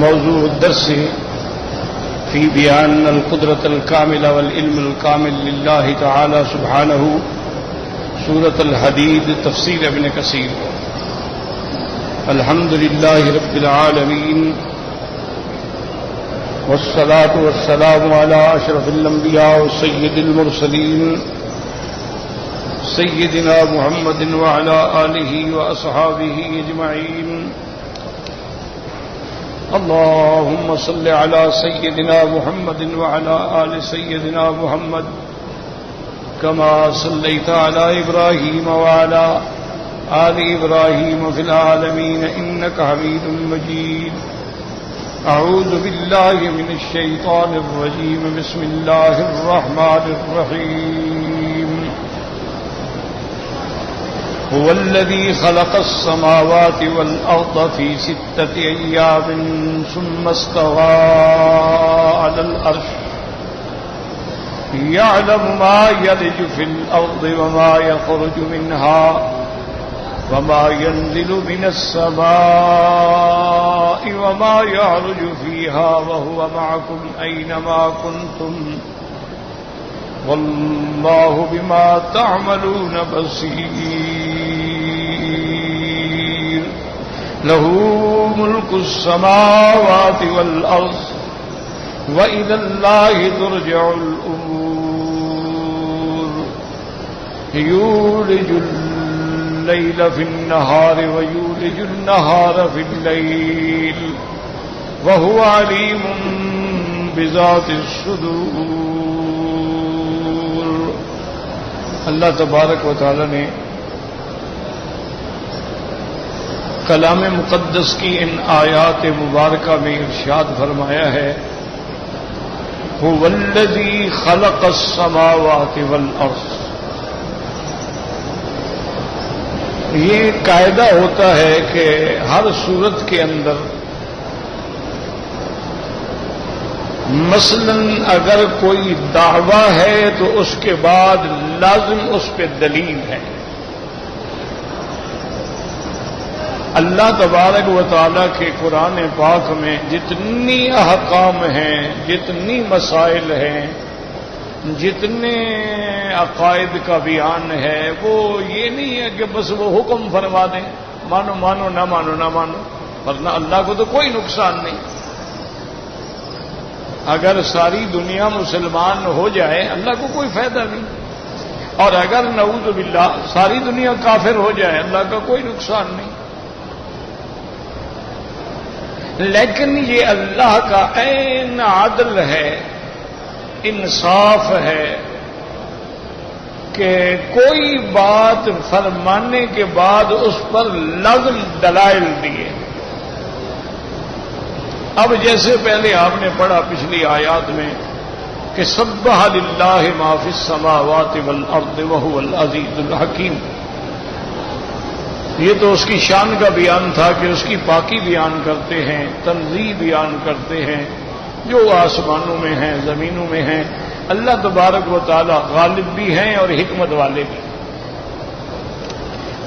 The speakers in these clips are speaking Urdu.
موضوع الدرس في بيان القدرة الكاملة والعلم الكامل لله تعالى سبحانه سورة الحديد تفسير ابن كثير. الحمد لله رب العالمين والصلاة والسلام على أشرف الأنبياء وسيد المرسلين سيدنا محمد وعلى آله وأصحابه أجمعين. اللهم صل على سيدنا محمد وعلى آل سيدنا محمد كما صليت على إبراهيم وعلى آل إبراهيم في العالمين إنك حميد مجيد. أعوذ بالله من الشيطان الرجيم. بسم الله الرحمن الرحيم. هو الذي خلق السماوات والأرض في 6 أيام ثم استوى على العرش يعلم ما يلج في الأرض وما يخرج منها وما ينزل من السماء وما يعرج فيها وهو معكم أينما كنتم والله بما تعملون بصير. له ملك السماوات والأرض وإلى الله ترجع الأمور. يولج الليل في النهار ويولج النهار في الليل وهو عليم بذات الصدور. اللہ تبارک و تعالی نے کلام مقدس کی ان آیات مبارکہ میں ارشاد فرمایا ہے هو الذی خلق السماوات والارض. یہ قاعدہ ہوتا ہے کہ ہر صورت کے اندر مثلا اگر کوئی دعویٰ ہے تو اس کے بعد لازم اس پہ دلیل ہے. اللہ تبارک و تعالیٰ کے قرآن پاک میں جتنی احکام ہیں، جتنی مسائل ہیں، جتنے عقائد کا بیان ہے، وہ یہ نہیں ہے کہ بس وہ حکم فرما دیں مانو مانو نہ مانو نہ مانو، ورنہ اللہ کو تو کوئی نقصان نہیں. اگر ساری دنیا مسلمان ہو جائے اللہ کو کوئی فائدہ نہیں، اور اگر نعوذ باللہ ساری دنیا کافر ہو جائے اللہ کا کوئی نقصان نہیں. لیکن یہ اللہ کا عین عدل ہے، انصاف ہے کہ کوئی بات فرمانے کے بعد اس پر لازم دلائل دیے. اب جیسے پہلے آپ نے پڑھا پچھلی آیات میں کہ سبح للہ ما فی السماوات والارض وہو العزیز الحکیم، یہ تو اس کی شان کا بیان تھا کہ اس کی پاکی بیان کرتے ہیں، تنزیہ بیان کرتے ہیں، جو آسمانوں میں ہیں زمینوں میں ہیں. اللہ تبارک و تعالی غالب بھی ہیں اور حکمت والے بھی.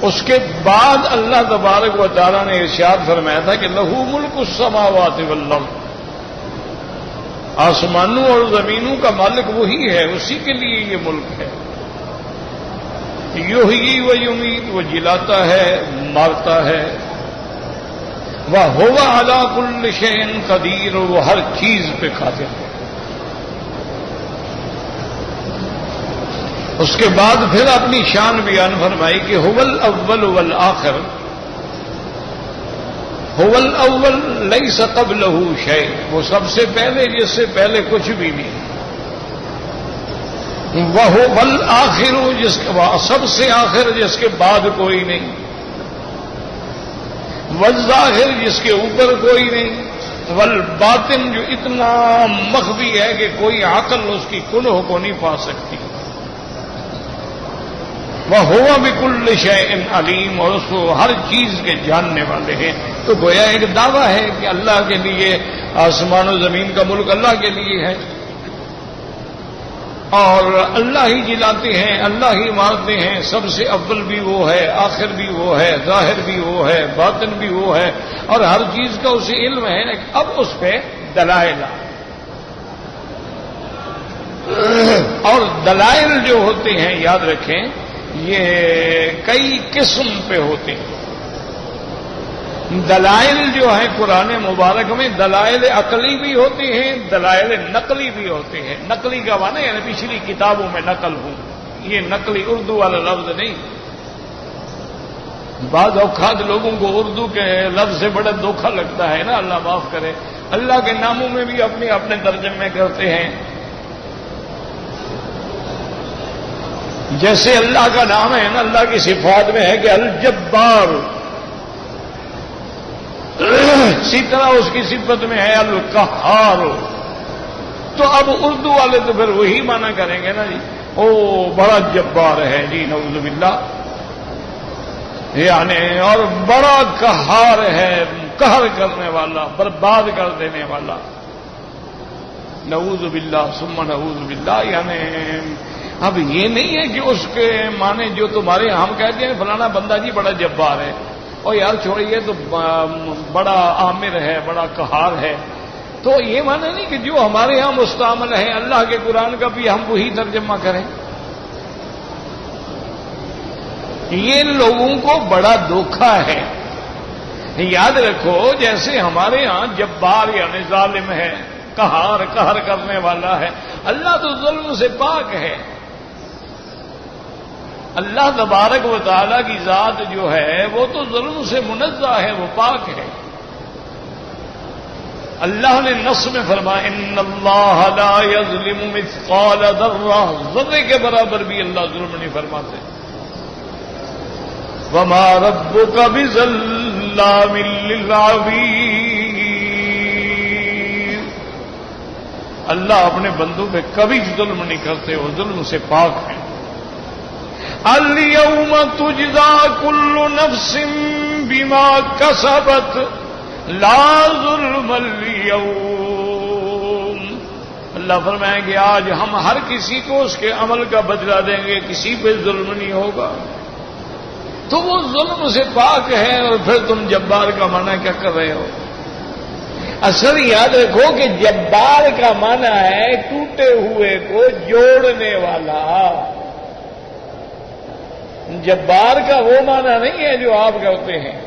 اس کے بعد اللہ تبارک و تعالیٰ نے ارشاد فرمایا تھا کہ لہو ملک السماوات والارض، آسمانوں اور زمینوں کا مالک وہی ہے، اسی کے لیے یہ ملک ہے. یحیی و یمیت، وہ جلاتا ہے مارتا ہے. وَهُوَ عَلَى كُلِّ شَيْءٍ قَدِيرٌ، وہ ہر چیز پہ قادر ہے. اس کے بعد پھر اپنی شان بیان فرمائی کہ هو الاول والآخر. هو الاول ليس قبله شيء، وہ سب سے پہلے جس سے پہلے کچھ بھی نہیں. وهو الآخر، جس کے سب سے آخر جس کے بعد کوئی نہیں. والظاہر، جس کے اوپر کوئی نہیں. والباطن، جو اتنا مخفی ہے کہ کوئی عقل اس کی کنہ کو نہیں پا سکتی. وَهُوَ بِكُلِّ شَيْءٍ عَلِيمٌ، اور اس کو ہر چیز کے جاننے والے ہیں. تو گویا ایک دعویٰ ہے کہ اللہ کے لیے آسمان و زمین کا ملک اللہ کے لیے ہے. اور اللہ ہی جلاتے ہیں، اللہ ہی مارتے ہیں، سب سے اول بھی وہ ہے، آخر بھی وہ ہے، ظاہر بھی وہ ہے، باطن بھی وہ ہے، اور ہر چیز کا اسے علم ہے۔ اب اس پہ دلائل، اور دلائل جو ہوتے ہیں یاد رکھیں یہ کئی قسم پہ ہوتے ہیں۔ دلائل جو ہیں قرآن مبارک میں دلائل عقلی بھی ہوتے ہیں، دلائل نقلی بھی ہوتے ہیں۔ نقلی کا معنی یعنی پچھلی کتابوں میں نقل ہوں، یہ نقلی اردو والا لفظ نہیں۔ بعض اوقات لوگوں کو اردو کے لفظ سے بڑا دھوکہ لگتا ہے نا، اللہ معاف کرے، اللہ کے ناموں میں بھی اپنے اپنے ترجمے کرتے ہیں۔ جیسے اللہ کا نام ہے نا، اللہ کی صفات میں ہے کہ الجبار، اسی طرح اس کی صفت میں ہے القہار۔ تو اب اردو والے تو پھر وہی معنی کریں گے نا جی، او بڑا جبار ہے جی، نعوذ باللہ، یعنی اور بڑا قہار ہے، قہر کرنے والا، برباد کر دینے والا، نعوذ باللہ ثم نعوذ باللہ۔ یعنی اب یہ نہیں ہے کہ اس کے معنی جو تمہارے ہم کہتے ہیں فلانا بندہ جی بڑا جبار ہے، اور یار چھوڑیے تو بڑا عامر ہے، بڑا قہار ہے، تو یہ معنی نہیں کہ جو ہمارے ہاں مستعمل ہے اللہ کے قرآن کا بھی ہم وہی ترجمہ کریں۔ یہ لوگوں کو بڑا دھوکہ ہے۔ یاد رکھو جیسے ہمارے ہاں جبار یعنی ظالم ہے، قہار قہر کرنے والا ہے، اللہ تو ظلم سے پاک ہے۔ اللہ تبارک و تعالیٰ کی ذات جو ہے وہ تو ظلم سے منزہ ہے، وہ پاک ہے۔ اللہ نے نص میں فرمایا ان اللہ لا یظلم مثقال ذرہ، ذرے کے برابر بھی اللہ ظلم نہیں فرماتے۔ وما ربک بظلام للعبید، اللہ اپنے بندوں پہ کبھی ظلم نہیں کرتے، وہ ظلم سے پاک ہیں۔ اليوم تجزا كل نفس بما كسبت لا ظلم اليوم، اللہ فرمائیں کہ آج ہم ہر کسی کو اس کے عمل کا بدلہ دیں گے، کسی پہ ظلم نہیں ہوگا۔ تو وہ ظلم سے پاک ہے، اور پھر تم جبار کا معنی کیا کر رہے ہو؟ اصل یاد رکھو کہ جبار کا معنی ہے ٹوٹے ہوئے کو جوڑنے والا۔ جبار کا وہ معنی نہیں ہے جو آپ کرتے ہیں،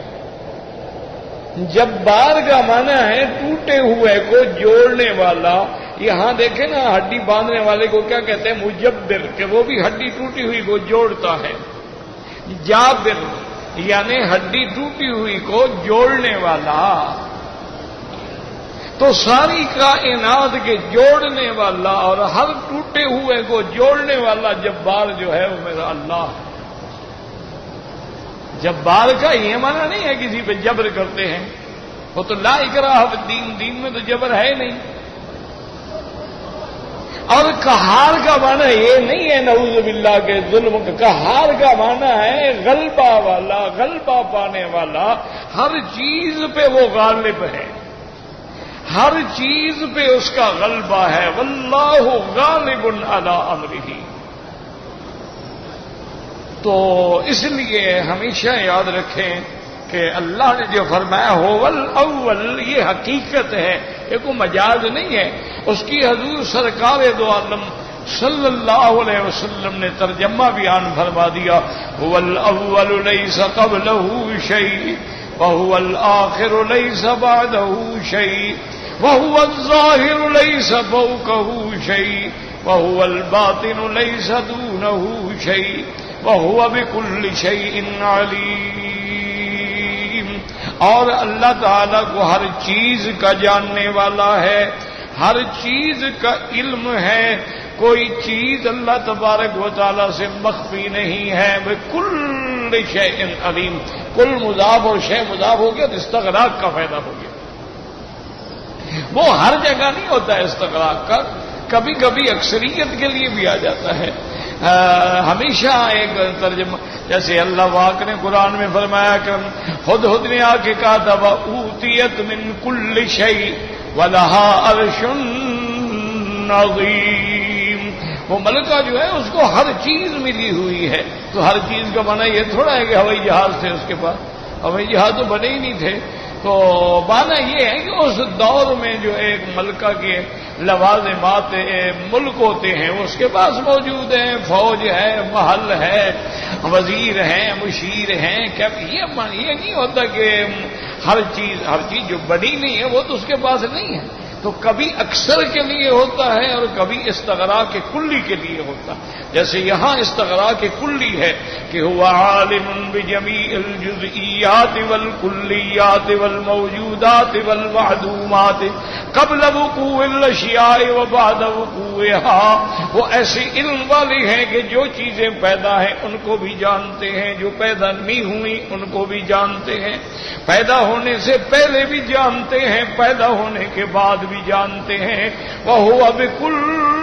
جبار کا معنی ہے ٹوٹے ہوئے کو جوڑنے والا۔ یہاں دیکھیں نا ہڈی باندھنے والے کو کیا کہتے ہیں؟ مجبر، کہ وہ بھی ہڈی ٹوٹی ہوئی کو جوڑتا ہے۔ جابر یعنی ہڈی ٹوٹی ہوئی کو جوڑنے والا۔ تو ساری کائنات کے جوڑنے والا اور ہر ٹوٹے ہوئے کو جوڑنے والا جبار جو ہے وہ میرا اللہ ہے۔ جبار کا یہ معنی نہیں ہے کسی پہ جبر کرتے ہیں، وہ تو لا اکراہ فی الدین، دین میں تو جبر ہے نہیں۔ اور قہار کا معنی یہ نہیں ہے نعوذ باللہ کے ظلم کا، قہار کا معنی ہے غلبہ والا، غلبہ پانے والا، ہر چیز پہ وہ غالب ہے، ہر چیز پہ اس کا غلبہ ہے۔ واللہ غالب علی امرہ۔ تو اس لیے ہمیشہ یاد رکھیں کہ اللہ نے جو فرمایا هو الاول، یہ حقیقت ہے، یہ کوئی مجاز نہیں ہے۔ اس کی حضور سرکار دو عالم صلی اللہ علیہ وسلم نے ترجمہ بیان فرما دیا، هو الاول ليس قبله شيء وهو الاخر ليس بعده شيء وهو الظاهر ليس فوقه شيء وهو الباطن ليس دونه شيء وَهُوَ بِكُلِّ شَيْءٍ عَلِيمٌ۔ اور اللہ تعالیٰ کو ہر چیز کا جاننے والا ہے، ہر چیز کا علم ہے، کوئی چیز اللہ تبارک و تعالیٰ سے مخفی نہیں ہے۔ بِكُلِّ شَيْءٍ عَلِيمٌ، کل مضاف اور شے مضاف ہو گیا تو استغراق کا فائدہ ہو گیا۔ وہ ہر جگہ نہیں ہوتا ہے استغراق کا، کبھی کبھی اکثریت کے لیے بھی آ جاتا ہے۔ ہمیشہ ایک ترجمہ جیسے اللہ واق نے قرآن میں فرمایا کہ ہدہد نے آ کے کہا تھا وَأُوتِيَتْ مِن كُلِّ شَيْءٍ وَلَهَا عَرْشٌ عَظِيمٌ، وہ ملکہ جو ہے اس کو ہر چیز ملی ہوئی ہے. تو ہر چیز کا معنی یہ تھوڑا ہے کہ ہوائی جہاز تھے اس کے پاس، ہوائی جہاز تو بنے ہی نہیں تھے. تو معنی یہ ہے کہ اس دور میں جو ایک ملکہ کے لوازمات ملک ہوتے ہیں وہ اس کے پاس موجود ہیں. فوج ہے، محل ہے، وزیر ہیں، مشیر ہیں. کیا یہ نہیں ہوتا کہ ہر چیز جو بنی نہیں ہے وہ تو اس کے پاس نہیں ہے. تو کبھی اکثر کے لیے ہوتا ہے اور کبھی استغراق کلی کے لیے ہوتا ہے. جیسے یہاں استغراق کلی ہے کہ ہوا عالم بجمیع الجزئیات والکلیات والموجودات والمعدومات قبل وقوع الاشیاء وبعد وقوعها. وہ ایسے علم والے ہیں کہ جو چیزیں پیدا ہیں ان کو بھی جانتے ہیں، جو پیدا نہیں ہوئی ان کو بھی جانتے ہیں، پیدا ہونے سے پہلے بھی جانتے ہیں، پیدا ہونے کے بعد بھی جانتے ہیں. وَهُوَ بِكُلِّ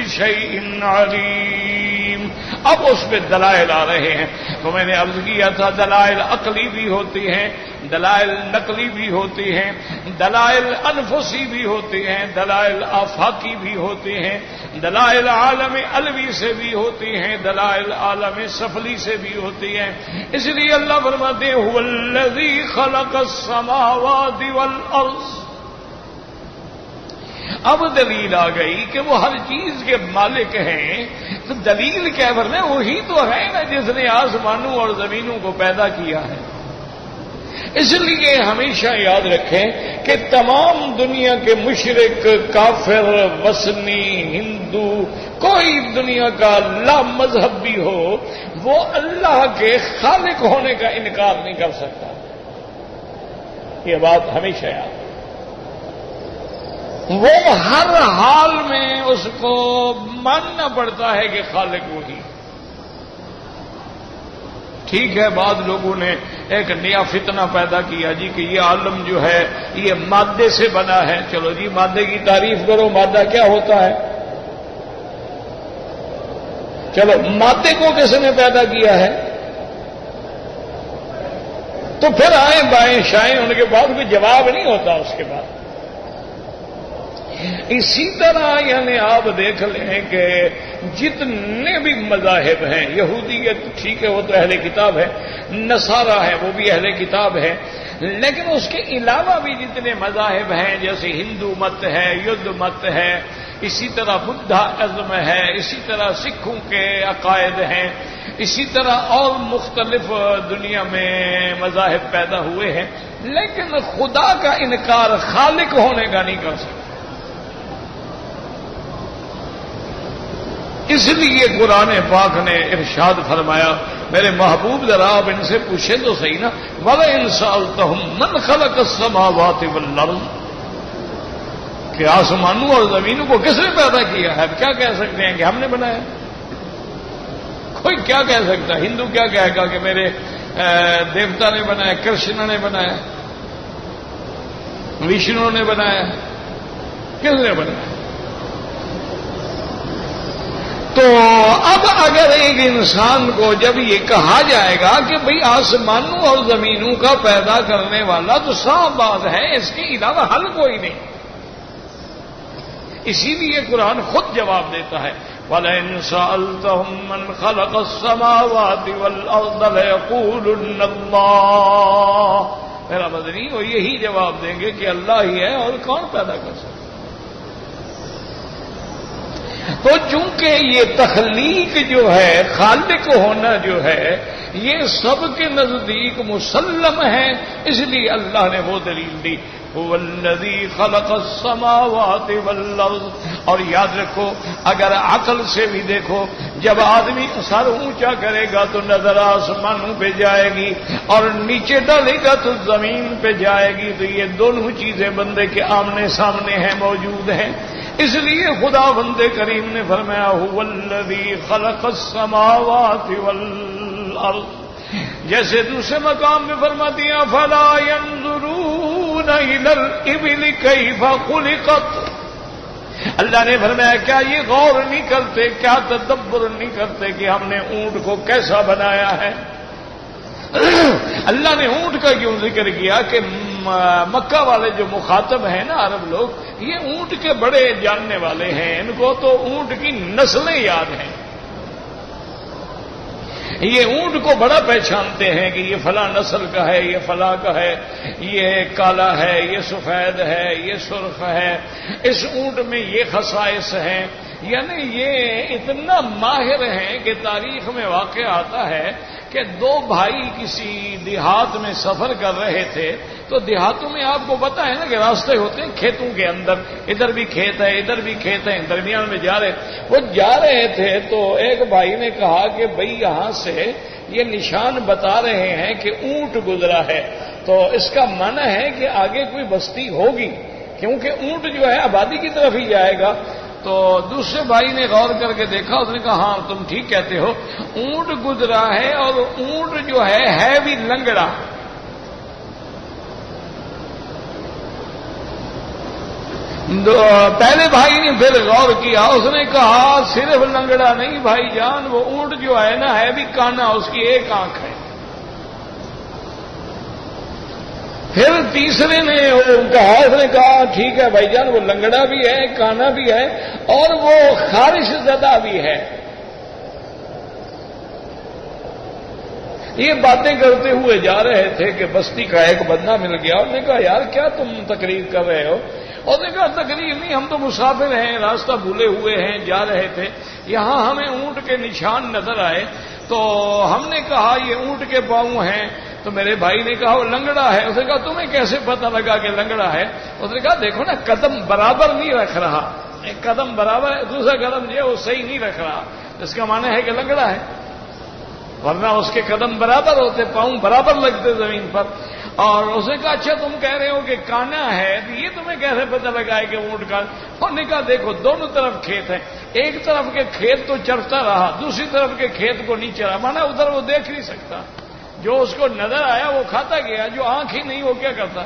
شَيْءٍ عَلِيمٌ. اب اس پہ دلائل آ رہے ہیں. تو میں نے عرض کیا تھا دلائل عقلی بھی ہوتی ہیں، دلائل نقلی بھی ہوتی ہیں، دلائل انفسی بھی ہوتی ہیں، دلائل آفاقی بھی ہوتی ہیں، دلائل عالم علوی سے بھی ہوتی ہیں، دلائل عالم سفلی سے بھی ہوتی ہیں. اس لیے اللہ فرماتے ہیں هُوَ الَّذِي خَلَقَ السَّمَاوَاتِ وَالْأَرْضَ. اب دلیل آ گئی کہ وہ ہر چیز کے مالک ہیں. تو دلیل کیا ہے؟ وہی تو ہے نا جس نے آسمانوں اور زمینوں کو پیدا کیا ہے. اس لیے ہمیشہ یاد رکھیں کہ تمام دنیا کے مشرک، کافر، وثنی، ہندو، کوئی دنیا کا لا مذہب بھی ہو، وہ اللہ کے خالق ہونے کا انکار نہیں کر سکتا. یہ بات ہمیشہ یاد. وہ ہر حال میں اس کو ماننا پڑتا ہے کہ خالق وہی. ٹھیک ہے، بعض لوگوں نے ایک نیا فتنہ پیدا کیا جی کہ یہ عالم جو ہے یہ مادے سے بنا ہے. چلو جی مادے کی تعریف کرو، مادہ کیا ہوتا ہے؟ چلو مادے کو کس نے پیدا کیا ہے؟ تو پھر آئیں بائیں شائیں ان کے بعد کوئی جواب نہیں ہوتا اس کے بعد. اسی طرح یعنی آپ دیکھ لیں کہ جتنے بھی مذاہب ہیں، یہودیت ٹھیک ہے وہ تو اہل کتاب ہے، نصارہ ہے وہ بھی اہل کتاب ہے، لیکن اس کے علاوہ بھی جتنے مذاہب ہیں جیسے ہندو مت ہے، یدھ مت ہے، اسی طرح بدھا ازم ہے، اسی طرح سکھوں کے عقائد ہیں، اسی طرح اور مختلف دنیا میں مذاہب پیدا ہوئے ہیں، لیکن خدا کا انکار خالق ہونے کا نہیں کر سکتے. اس لیے قرآن پاک نے ارشاد فرمایا، میرے محبوب ذرا آپ ان سے پوچھیں تو صحیح نا، وَلَئِن سَأَلْتَهُم مَّنْ خَلَقَ السَّمَاوَاتِ وَالْأَرْضَ، کہ آسمانوں اور زمینوں کو کس نے پیدا کیا ہے؟ کیا کہہ سکتے ہیں کہ ہم نے بنایا؟ کوئی کیا کہہ سکتا؟ ہندو کیا کہے گا کہ میرے دیوتا نے بنایا، کرشن نے بنایا، وشنو نے بنایا، کس نے بنایا؟ تو اب اگر ایک انسان کو جب یہ کہا جائے گا کہ بھئی آسمانوں اور زمینوں کا پیدا کرنے والا، تو صاف بات ہے اس کے علاوہ حل کوئی نہیں. اسی لیے قرآن خود جواب دیتا ہے، وَلَئِن سَأَلْتَهُم مَّنْ خَلَقَ السَّمَاوَاتِ وَالْأَرْضَ لَيَقُولُنَّ اللَّهُ. میرا مدنی وہ یہی جواب دیں گے کہ اللہ ہی ہے، اور کون پیدا کر سکتا. تو چونکہ یہ تخلیق جو ہے، خالق ہونا جو ہے، یہ سب کے نزدیک مسلم ہے، اس لیے اللہ نے وہ دلیل دی، هُوَ الَّذِي خَلَقَ السَّمَاوَاتِ وَالْأَرْضَ. اور یاد رکھو اگر عقل سے بھی دیکھو، جب آدمی سر اونچا کرے گا تو نظر آسمانوں پہ جائے گی، اور نیچے ڈالے گا تو زمین پہ جائے گی. تو یہ دونوں چیزیں بندے کے آمنے سامنے ہیں، موجود ہیں. اس لیے خدا بندے کریم نے فرمایا هُوَ الَّذِي خَلَقَ السَّمَاوَاتِ وَالْأَرْضَ. جیسے دوسرے مقام میں فرما دیا فَلَا يَنظُرُونَ إِلَى الْإِبِلِ كَيْفَ خُلِقَتْ. اللہ نے فرمایا کیا یہ غور نہیں کرتے، کیا تدبر نہیں کرتے کہ ہم نے اونٹ کو کیسا بنایا ہے. اللہ نے اونٹ کا کیوں ذکر کیا کہ مکہ والے جو مخاطب ہیں نا عرب لوگ، یہ اونٹ کے بڑے جاننے والے ہیں، ان کو تو اونٹ کی نسلیں یاد ہیں، یہ اونٹ کو بڑا پہچانتے ہیں کہ یہ فلاں نسل کا ہے، یہ فلاں کا ہے، یہ کالا ہے، یہ سفید ہے، یہ سرخ ہے، اس اونٹ میں یہ خصائص ہیں، یعنی یہ اتنا ماہر ہیں کہ تاریخ میں واقع آتا ہے کہ دو بھائی کسی دیہات میں سفر کر رہے تھے، تو دیہاتوں میں آپ کو پتا ہے نا کہ راستے ہوتے ہیں کھیتوں کے اندر، ادھر بھی کھیت ہے ادھر بھی کھیت ہے، درمیان میں وہ جا رہے تھے، تو ایک بھائی نے کہا کہ بھئی یہاں سے یہ نشان بتا رہے ہیں کہ اونٹ گزرا ہے، تو اس کا معنی ہے کہ آگے کوئی بستی ہوگی، کیونکہ اونٹ جو ہے آبادی کی طرف ہی جائے گا۔ تو دوسرے بھائی نے غور کر کے دیکھا، اس نے کہا ہاں تم ٹھیک کہتے ہو، اونٹ گزرا ہے، اور اونٹ جو ہے بھی لنگڑا۔ پہلے بھائی نے پھر غور کیا، اس نے کہا صرف لنگڑا نہیں بھائی جان، وہ اونٹ جو ہے نا ہے بھی کانا، اس کی ایک آنکھ ہے۔ پھر تیسرے نے کہا، اس نے کہا ٹھیک ہے بھائی جان، وہ لنگڑا بھی ہے، کانا بھی ہے، اور وہ خارش زدہ بھی ہے۔ یہ باتیں کرتے ہوئے جا رہے تھے کہ بستی کا ایک بندہ مل گیا، انہوں نے کہا یار کیا تم تقریر کر رہے ہو؟ اور نے کہا تقریر نہیں، ہم تو مسافر ہیں، راستہ بھولے ہوئے ہیں، جا رہے تھے، یہاں ہمیں اونٹ کے نشان نظر آئے، تو ہم نے کہا یہ اونٹ کے پاؤں ہیں، تو میرے بھائی نے کہا وہ لنگڑا ہے۔ اس نے کہا تمہیں کیسے پتہ لگا کہ لنگڑا ہے؟ اس نے کہا دیکھو نا قدم برابر نہیں رکھ رہا، ایک قدم برابر ہے، دوسرا قدم جو ہے وہ صحیح نہیں رکھ رہا، اس کا معنی ہے کہ لنگڑا ہے، ورنہ اس کے قدم برابر ہوتے، پاؤں برابر لگتے زمین پر۔ اور اس نے کہا اچھا تم کہہ رہے ہو کہ کانا ہے، تو یہ تمہیں کیسے پتہ لگا ہے کہ اونٹ کا؟ انہوں نے کہا دیکھو دونوں طرف کھیت ہیں، ایک طرف کے کھیت تو چرتا رہا، دوسری طرف کے کھیت کو نہیں چرا، مانا ادھر وہ دیکھ نہیں سکتا، جو اس کو نظر آیا وہ کھاتا گیا، جو آنکھ ہی نہیں وہ کیا کرتا؟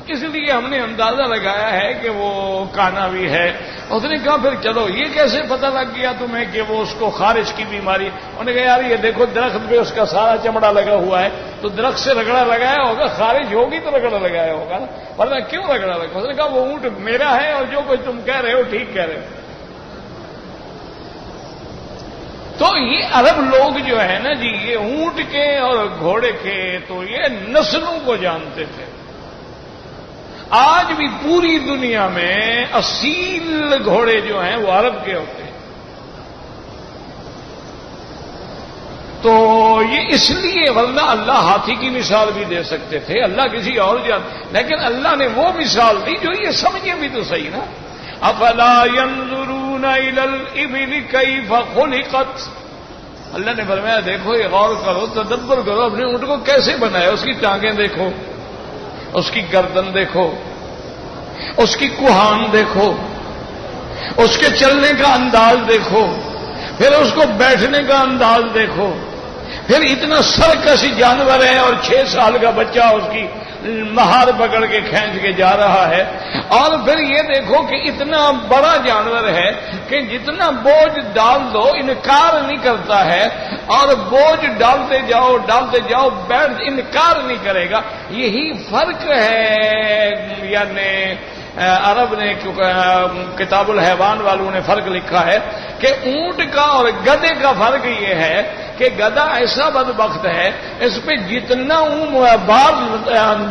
اس لیے ہم نے اندازہ لگایا ہے کہ وہ کانا بھی ہے۔ اس نے کہا پھر چلو یہ کیسے پتہ لگ گیا تمہیں کہ وہ اس کو خارش کی بیماری؟ انہوں نے کہا یار یہ دیکھو درخت پہ اس کا سارا چمڑا لگا ہوا ہے، تو درخت سے رگڑا لگایا ہوگا، خارش ہوگی تو رگڑا لگایا ہوگا نا، ورنہ کیوں رگڑا لگا؟ اس نے کہا وہ اونٹ میرا ہے، اور جو کچھ تم کہہ رہے ہو ٹھیک کہہ رہے ہو۔ تو یہ عرب لوگ جو ہے نا جی، یہ اونٹ کے اور گھوڑے کے تو یہ نسلوں کو جانتے تھے۔ آج بھی پوری دنیا میں اصیل گھوڑے جو ہیں وہ عرب کے ہوتے ہیں۔ تو یہ اس لیے، ورنہ اللہ ہاتھی کی مثال بھی دے سکتے تھے، اللہ کسی اور لیکن اللہ نے وہ مثال دی جو یہ سمجھے بھی تو صحیح نا۔ افلا ينظرون الى الابل كيف خلقت، اللہ نے فرمایا دیکھو یہ غور کرو، تدبر کرو، اپنے اونٹ کو کیسے بنایا، اس کی ٹانگیں دیکھو، اس کی گردن دیکھو، اس کی کوہان دیکھو، اس کے چلنے کا انداز دیکھو، پھر اس کو بیٹھنے کا انداز دیکھو، پھر اتنا سرکش جانور ہے، اور 6 سال کا بچہ اس کی مہار پکڑ کے کھینچ کے جا رہا ہے، اور پھر یہ دیکھو کہ اتنا بڑا جانور ہے کہ جتنا بوجھ ڈال دو انکار نہیں کرتا ہے، اور بوجھ ڈالتے جاؤ بیٹھ انکار نہیں کرے گا۔ یہی فرق ہے، یعنی عرب نے کتاب الحیوان والوں نے فرق لکھا ہے کہ اونٹ کا اور گدھے کا فرق یہ ہے کہ گدھا ایسا بدبخت ہے، اس پہ جتنا بار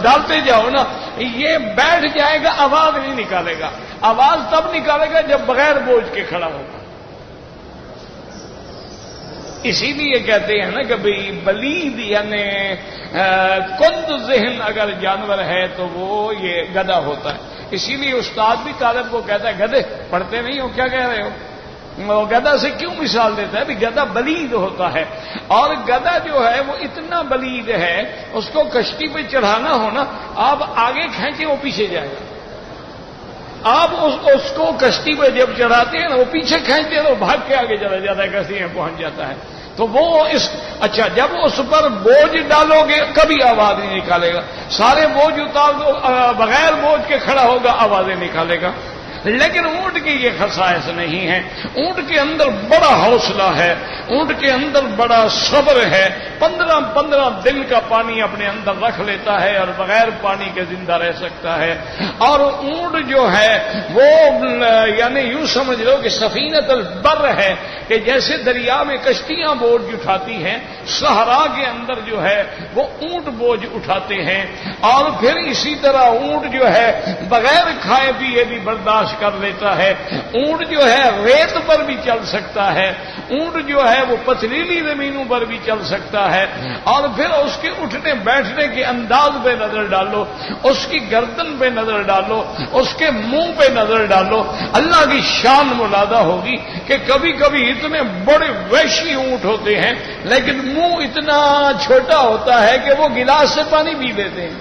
ڈالتے جاؤ نا یہ بیٹھ جائے گا، آواز نہیں نکالے گا، آواز تب نکالے گا جب بغیر بوجھ کے کھڑا ہوگا۔ اسی لیے کہتے ہیں نا کہ بھئی بلید یعنی کند ذہن اگر جانور ہے تو وہ یہ گدھا ہوتا ہے۔ اسی لیے استاد بھی طالب کو کہتا ہے گدھے پڑھتے نہیں ہو، کیا کہہ رہے ہو؟ وہ گدھا سے کیوں مثال دیتا ہے؟ بھی گدھا بلید ہوتا ہے، اور گدھا جو ہے وہ اتنا بلید ہے، اس کو کشتی پہ چڑھانا ہونا، آپ آگے کھینچے وہ پیچھے جائے گا، آپ اس کو کشتی پہ جب چڑھاتے ہیں نا وہ پیچھے کھینچتے ہیں تو بھاگ کے آگے چلا جاتا ہے، کشتی میں پہنچ جاتا ہے۔ تو وہ اچھا جب اس پر بوجھ ڈالو گے کبھی آواز نہیں نکالے گا، سارے بوجھ اتار دو بغیر بوجھ کے کھڑا ہوگا، آوازیں نکالے گا۔ لیکن اونٹ کی یہ خصائص نہیں ہے. اونٹ کے اندر بڑا حوصلہ ہے, اونٹ کے اندر بڑا صبر ہے. 15 دن کا پانی اپنے اندر رکھ لیتا ہے اور بغیر پانی کے زندہ رہ سکتا ہے. اور اونٹ جو ہے وہ یعنی یوں سمجھ لو کہ سفینۃ البر ہے, کہ جیسے دریا میں کشتیاں بوجھ اٹھاتی ہیں, صحرا کے اندر جو ہے وہ اونٹ بوجھ اٹھاتے ہیں. اور پھر اسی طرح اونٹ جو ہے بغیر کھائے پیے بھی برداشت کر لیتا ہے. اونٹ جو ہے ریت پر بھی چل سکتا ہے, اونٹ جو ہے وہ پتھریلی زمینوں پر بھی چل سکتا ہے. اور پھر اس کے اٹھنے بیٹھنے کے انداز پہ نظر ڈالو, اس کی گردن پہ نظر ڈالو, اس کے منہ پہ نظر ڈالو, اللہ کی شان ملادہ ہوگی کہ کبھی کبھی اتنے بڑے وحشی اونٹ ہوتے ہیں لیکن منہ اتنا چھوٹا ہوتا ہے کہ وہ گلاس سے پانی پی لیتے ہیں.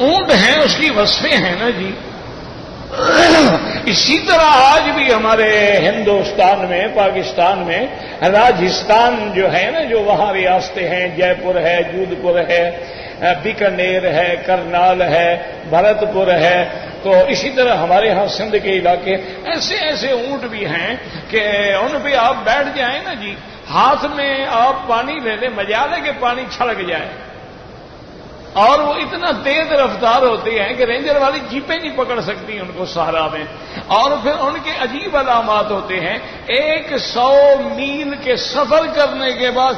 اونٹ ہیں, اس کی وصفیں ہیں نا جی. اسی طرح آج بھی ہمارے ہندوستان میں, پاکستان میں راجستھان جو ہے نا, جو وہاں ریاستیں ہیں, جے پور ہے, جودھ پور ہے, بیکانیر ہے, کرنال ہے, بھرت پور ہے, تو اسی طرح ہمارے ہاں سندھ کے علاقے ایسے اونٹ بھی ہیں کہ ان پہ آپ بیٹھ جائیں نا جی, ہاتھ میں آپ پانی لے لیں, مجال ہے کہ پانی چھڑک جائے. اور وہ اتنا تیز رفتار ہوتے ہیں کہ رینجر والی جیپیں نہیں پکڑ سکتی ان کو صحرا میں. اور پھر ان کے عجیب علامات ہوتے ہیں. 100 میل کے سفر کرنے کے بعد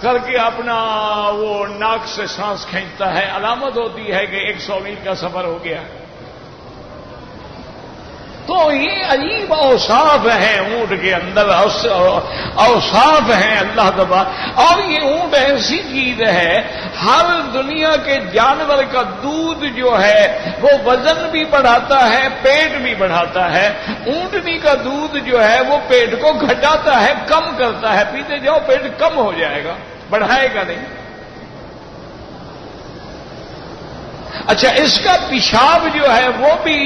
کر کے اپنا وہ ناک سے سانس کھینچتا ہے, علامت ہوتی ہے کہ 100 میل کا سفر ہو گیا. تو یہ عجیب اوصاف ہیں اونٹ کے اندر, اوصاف ہیں اللہ تبارک. اور یہ اونٹ ایسی چیز ہے, ہر دنیا کے جانور کا دودھ جو ہے وہ وزن بھی بڑھاتا ہے, پیٹ بھی بڑھاتا ہے. اونٹنی کا دودھ جو ہے وہ پیٹ کو گھٹاتا ہے, کم کرتا ہے. پیتے جاؤ پیٹ کم ہو جائے گا, بڑھائے گا نہیں. اچھا, اس کا پیشاب جو ہے وہ بھی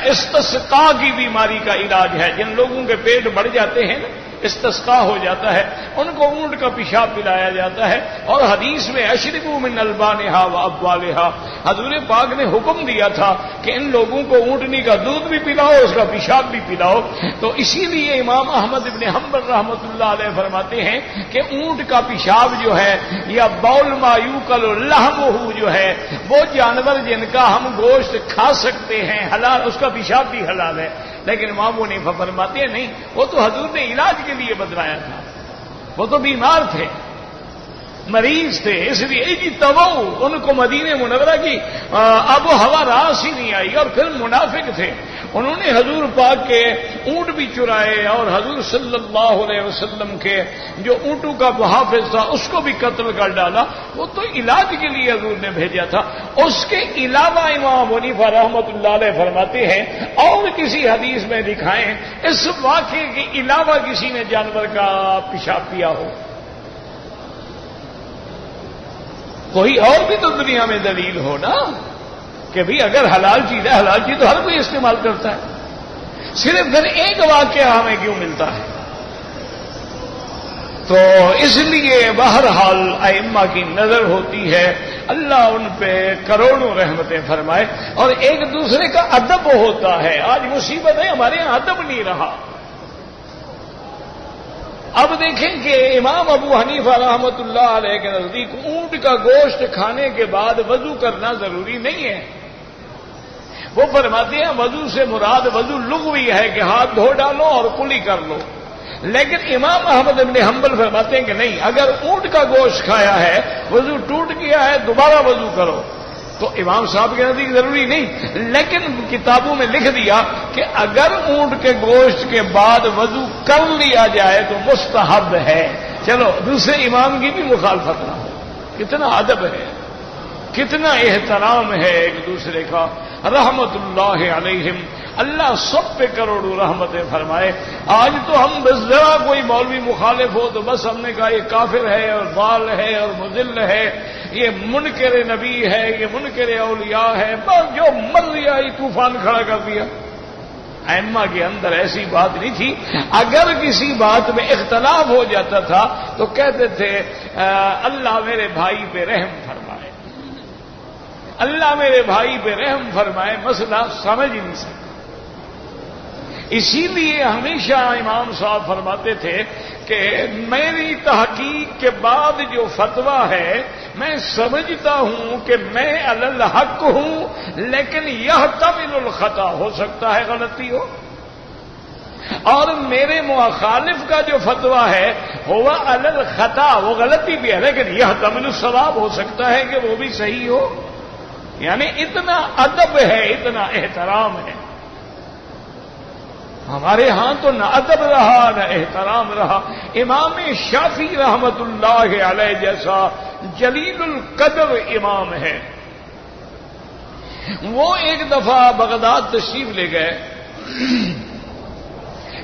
استسقاء کی بیماری کا علاج ہے. جن لوگوں کے پیٹ بڑھ جاتے ہیں نا, استسقاء ہو جاتا ہے, ان کو اونٹ کا پیشاب پلایا جاتا ہے. اور حدیث میں اشربوا من البانہا وابوالہا, حضور پاک نے حکم دیا تھا کہ ان لوگوں کو اونٹنی کا دودھ بھی پلاؤ, اس کا پیشاب بھی پلاؤ. تو اسی لیے امام احمد ابن حنبل رحمۃ اللہ علیہ فرماتے ہیں کہ اونٹ کا پیشاب جو ہے یا بول ما یوکل لحمہ جو ہے, وہ جانور جن کا ہم گوشت کھا سکتے ہیں حلال, اس کا پیشاب بھی حلال ہے. لیکن امام وہ نہیں فرماتے ہیں, نہیں, وہ تو حضور نے علاج کے لیے بتلایا تھا, وہ تو بیمار تھے, مریض تھے, اس لیے ان کو مدینہ منورہ کی آب و ہوا راس ہی نہیں آئی. اور پھر منافق تھے, انہوں نے حضور پاک کے اونٹ بھی چرائے اور حضور صلی اللہ علیہ وسلم کے جو اونٹوں کا محافظ تھا اس کو بھی قتل کر ڈالا. وہ تو علاج کے لیے حضور نے بھیجا تھا. اس کے علاوہ امام حنیفہ رحمۃ اللہ علیہ فرماتے ہیں, اور کسی حدیث میں دکھائیں اس واقعے کے علاوہ کسی نے جانور کا پیشاب پیا ہو. کوئی اور بھی تو دنیا میں دلیل ہو نا کہ بھئی اگر حلال چیز ہے, حلال چیز تو ہر کوئی استعمال کرتا ہے, صرف پھر ایک واقعہ ہمیں کیوں ملتا ہے؟ تو اس لیے بہرحال ائمہ کی نظر ہوتی ہے, اللہ ان پہ کروڑوں رحمتیں فرمائے. اور ایک دوسرے کا ادب ہوتا ہے. آج مصیبت ہے ہمارے یہاں ادب نہیں رہا. اب دیکھیں کہ امام ابو حنیفہ رحمۃ اللہ علیہ کے نزدیک اونٹ کا گوشت کھانے کے بعد وضو کرنا ضروری نہیں ہے. وہ فرماتے ہیں وضو سے مراد وضو لغوی ہے کہ ہاتھ دھو ڈالو اور کلی کر لو. لیکن امام احمد بن حنبل فرماتے ہیں کہ نہیں, اگر اونٹ کا گوشت کھایا ہے, وضو ٹوٹ گیا ہے, دوبارہ وضو کرو. تو امام صاحب کے نزدیک ضروری نہیں, لیکن کتابوں میں لکھ دیا کہ اگر اونٹ کے گوشت کے بعد وضو کر لیا جائے تو مستحب ہے. چلو دوسرے امام کی بھی مخالفت نہ ہو. کتنا ادب ہے, کتنا احترام ہے ایک دوسرے کا. رحمت اللہ علیہم, اللہ سب پہ کروڑوں رحمتیں فرمائے. آج تو ہم بس ذرا کوئی مولوی مخالف ہو تو بس ہم نے کہا یہ کافر ہے اور ضال ہے اور مضل ہے, یہ منکر نبی ہے, یہ منکر اولیاء ہے, بس جو مرضی آئی طوفان کھڑا کر دیا. ائمہ کے اندر ایسی بات نہیں تھی. اگر کسی بات میں اختلاف ہو جاتا تھا تو کہتے تھے اللہ میرے بھائی پہ رحم فرمائے, اللہ میرے بھائی پہ رحم فرمائے، مسئلہ سمجھ ہی نہیں سکتا۔ اسی لیے ہمیشہ امام صاحب فرماتے تھے کہ میری تحقیق کے بعد جو فتویٰ ہے میں سمجھتا ہوں کہ میں علی الحق ہوں، لیکن یحتمل الخطا، ہو سکتا ہے غلطی ہو، اور میرے مخالف کا جو فتویٰ ہے ہوا علی الخطا، وہ غلطی بھی ہے لیکن یحتمل الصواب، ہو سکتا ہے کہ وہ بھی صحیح ہو۔ یعنی اتنا ادب ہے، اتنا احترام ہے۔ ہمارے ہاں تو نہ ادب رہا نہ احترام رہا۔ امام شافعی رحمت اللہ علیہ جیسا جلیل القدر امام ہے، وہ ایک دفعہ بغداد تشریف لے گئے،